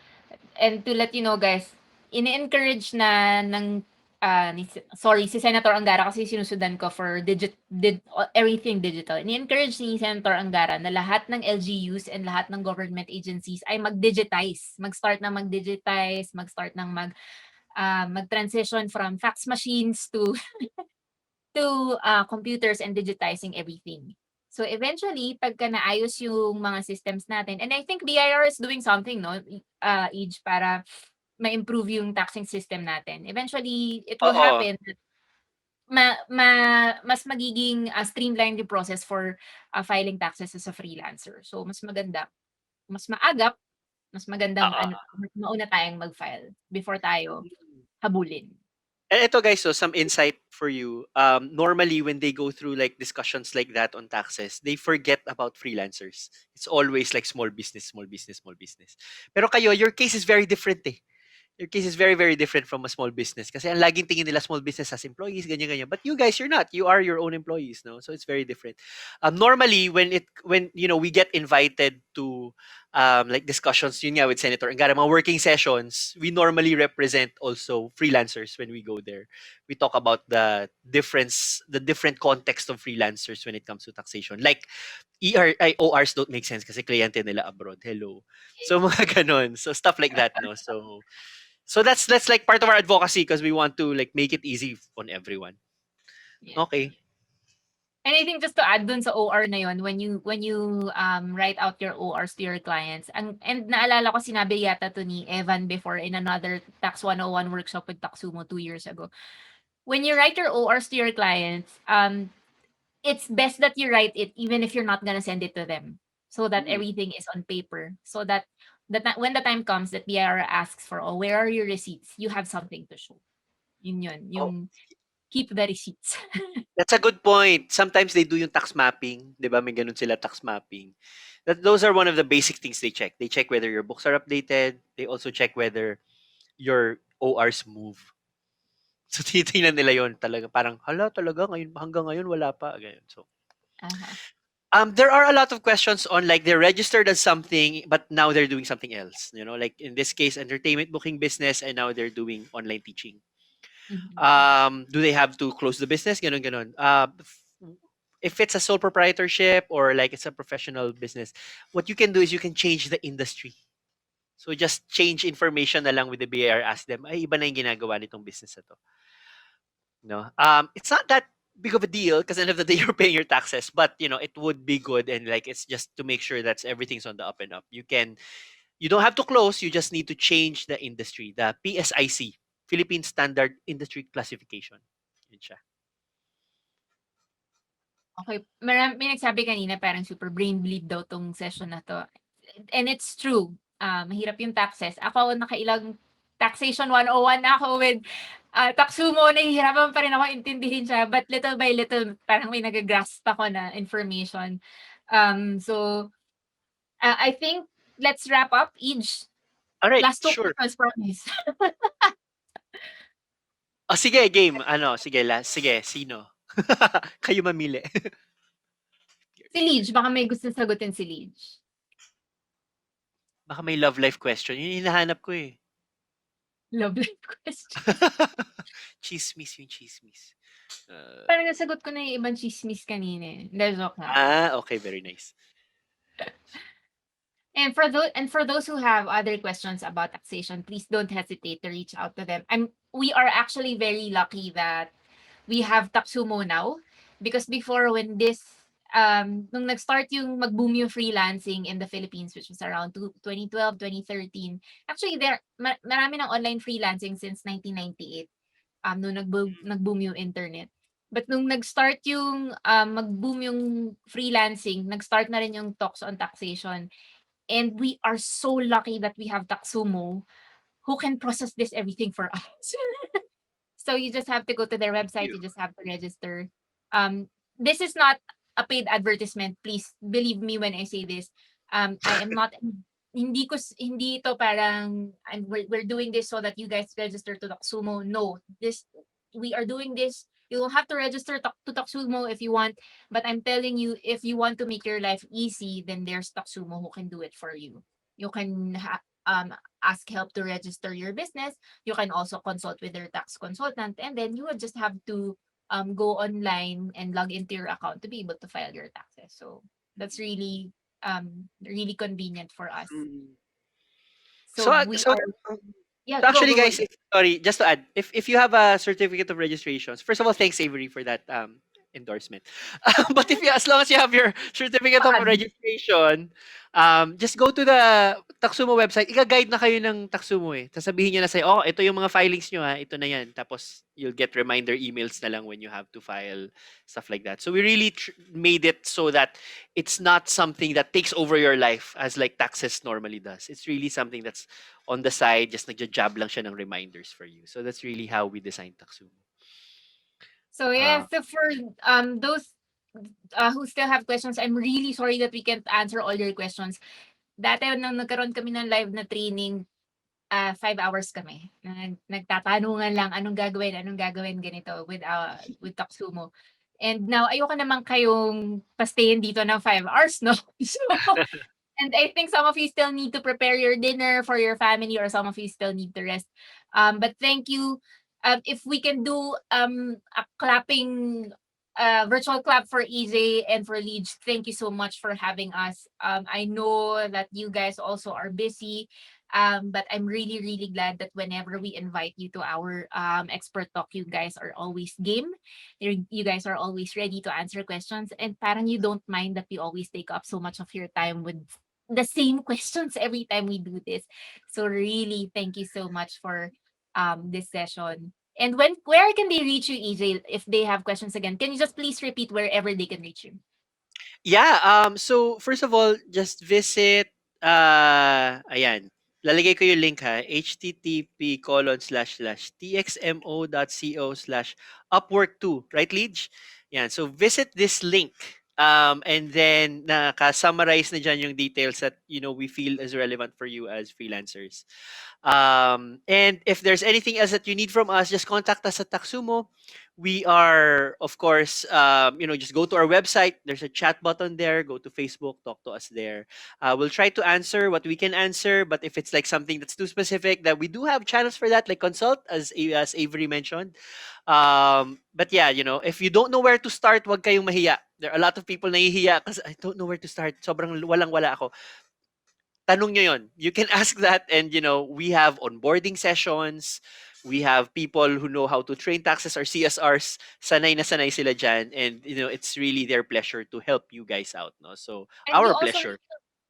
And to let you know, guys, ini-encourage na ng si Senator Angara, kasi sinusundan ko for everything digital. Ini-encourage ni Senator Angara na lahat ng LGUs and lahat ng government agencies ay mag-digitize. Mag-start na mag-digitize, mag-start ng mag-transition from fax machines to computers and digitizing everything. So eventually, pagka naayos yung mga systems natin, and I think BIR is doing something, no, Age, para ma-improve yung taxing system natin. Eventually, it will
Oo.
happen that mas magiging streamlined yung process for filing taxes as a freelancer. So mas maganda, mas maagap, mas magandang mauna tayong mag-file before tayo habulin.
And ito guys, so some insight for you. Normally when they go through like discussions like that on taxes, they forget about freelancers. It's always like small business, small business, small business. Pero kayo, your case is very different Your case is very, very different from a small business. Kasi ang laging tingin nila small business as employees, ganyan, ganyan. But you guys, you're not. You are your own employees, no? So it's very different. Normally, when we get invited to like discussions, yun nga with Senator Angara, mga working sessions, we normally represent also freelancers when we go there. We talk about the different context of freelancers when it comes to taxation. Like ORs don't make sense kasi kliyente nila abroad. Hello. So mga ganon. So stuff like that, no? So that's like part of our advocacy because we want to like make it easy on everyone.
Yeah.
Okay.
And I think just to add dun sa OR na yun, when you write out your ORs to your clients, and naalala ko sinabi yata to ni Evan before in another Tax 101 workshop with Taxumo 2 years ago. When you write your ORs to your clients, it's best that you write it even if you're not gonna send it to them, so that
Mm.
everything is on paper, so that when the time comes that BIR asks for, oh, where are your receipts, you have something to show. Yun,
Oh,
yung keep the receipts.
that's a good point. Sometimes they do yung tax mapping, 'di ba? May ganun sila tax mapping. Those are one of the basic things they check. They check whether your books are updated. They also check whether your ORs move. So titingnan nila 'yon talaga parang hala talaga ngayon hanggang ngayon wala pa ganyan. So
Uh-huh.
there are a lot of questions on like they're registered as something, but now they're doing something else. Like in this case, entertainment booking business, and now they're doing online teaching.
Mhm.
Do they have to close the business? Ganon, ganon. If it's a sole proprietorship or like it's a professional business, what you can do is you can change the industry. So just change information na lang with the BAR. Ask them, ay iba na yung ginagawa nitong business na to. No, it's not that big of a deal because end of the day you're paying your taxes, but it would be good and like it's just to make sure that everything's on the up and up. You don't have to close. You just need to change the industry, the PSIC, Philippine Standard Industry Classification. Yun siya.
Okay, may nagsabi kanina parang super brain bleed daw 'tong session na 'to. And it's true, mahirap yung taxes. Ako nakailang taxation 101 na ako with, Taxumo, nahihirapan pa rin ako intindihin siya, but little by little parang may nagagrasp ako na information. So, I think let's wrap up each.
All right,
Last 2
sure.
questions, promise.
Oh, sige, game. Ano, sige, last. Sige, sino? Kayo mamili.
Si Lidge, baka may gusto sagutin si Lidge.
Baka may love life question. Yun yung hinahanap ko eh.
Love life question.
Chismis yung chismis.
Parang nasagot ko na yung ibang chismis kanina eh. Hindi, joke lang.
Okay, very nice.
And for those who have other questions about taxation, please don't hesitate to reach out to them. We are actually very lucky that we have Taxumo now, because before, when nung nag-start yung mag-boom yung freelancing in the Philippines, which was around 2012, 2013. Actually, marami ng online freelancing since 1998, nung nag-boom yung internet. But nung nag-start yung mag-boom yung freelancing, nag-start na rin yung talks on taxation. And we are so lucky that we have Taxumo who can process this everything for us. So you just have to go to their
Thank
website,
you.
you just have to register. This is not a paid advertisement. Please believe me when I say this. I am not, hindi ito parang we're doing this so that you guys register to Taxumo. No, we are doing this. You will have to register to Taxumo if you want, but I'm telling you, if you want to make your life easy, then there's Taxumo who can do it for you. You can ask help to register your business. You can also consult with their tax consultant, and then you would just have to go online and log into your account to be able to file your taxes. So that's really convenient for us.
Mm.
So we
So
are, yeah,
So
go
actually,
go go.
guys, sorry, just to add, if you have a certificate of registrations, first of all, thanks Avery for that endorsement. But as long as you have your certificate of
Pad.
registration, just go to the Taxumo website. Iga-guide na kayo ng Taxumo eh. Sasabihin niya na sa'yo, oh, ito yung mga filings nyo ha, ito na yan. Tapos you'll get reminder emails na lang when you have to file, stuff like that. So we really made it so that it's not something that takes over your life as like taxes normally does. It's really something that's on the side, just nagja-jab lang siya ng reminders for you. So that's really how we designed Taxumo.
So yeah, so for those who still have questions, I'm really sorry that we can't answer all your questions. Dati nang nagkaroon kami ng live na training, 5 hours kami. Nagtatanungan lang, anong gagawin, ganito with Taxumo. And now, ayoko naman kayong pastayin dito ng 5 hours, no? So, and I think some of you still need to prepare your dinner for your family, or some of you still need to rest. But thank you. If we can do a clapping, virtual clap for EJ and for Leeds, thank you so much for having us. I know that you guys also are busy, but I'm really, really glad that whenever we invite you to our expert talk, you guys are always game. You guys are always ready to answer questions, and parang you don't mind that we always take up so much of your time with the same questions every time we do this. So really, thank you so much for this session. And where can they reach you, EJ, if they have questions again? Can you just please repeat wherever they can reach you?
Yeah, so first of all, just visit, ayan, lalagay ko yung link ha, http://txmo.co/upwork2, right, Leach? Yan, so visit this link. And then naka-summarize na dyan yung details that, we feel is relevant for you as freelancers. And if there's anything else that you need from us, just contact us at Taxumo. We are, of course, just go to our website. There's a chat button there. Go to Facebook, talk to us there. We'll try to answer what we can answer, but if it's like something that's too specific, that we do have channels for that, like consult, as Avery mentioned. But yeah, if you don't know where to start, wag kayong mahiya. There are a lot of people nahihiya because I don't know where to start. Sobrang walang-wala ako. Tanong nyo yon. You can ask that, and we have onboarding sessions. We have people who know how to train taxes or CSRs. Sanay na sanay sila dyan, and it's really their pleasure to help you guys out, no? So
And you
our
also
pleasure.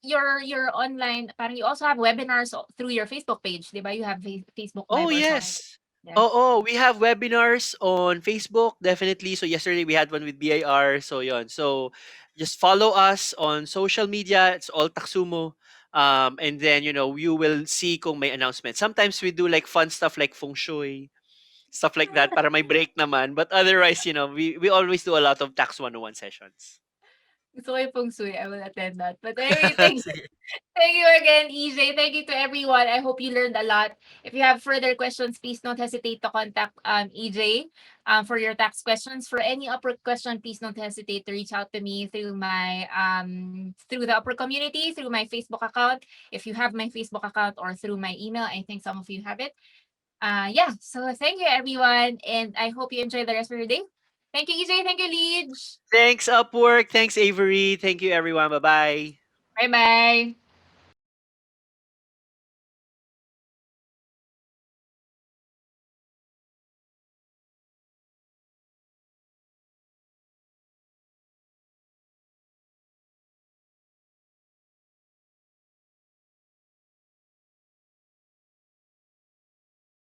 your online, parang you also have webinars through your Facebook page, di ba? You have Facebook
Oh,
members already.
yes.
Yes.
Oh, we have webinars on Facebook, definitely. So yesterday we had one with BIR. So yon. So just follow us on social media. It's all Taxumo. And then, you will see kung may announcement. Sometimes we do like fun stuff like feng shui, stuff like that para may break naman. But otherwise, we always do a lot of Tax 101 sessions.
Gusto ko yung feng shui. I will attend that. But anyway, thank you.
Sige.
Thank you again, EJ. Thank you to everyone. I hope you learned a lot. If you have further questions, please don't hesitate to contact EJ for your tax questions. For any Upwork question, please don't hesitate to reach out to me through my through the Upwork community, through my Facebook account. If you have my Facebook account, or through my email, I think some of you have it. Yeah. So thank you, everyone, and I hope you enjoy the rest of your day. Thank you, EJ. Thank you, Leeds.
Thanks, Upwork. Thanks, Avery. Thank you, everyone. Bye bye.
Bye bye.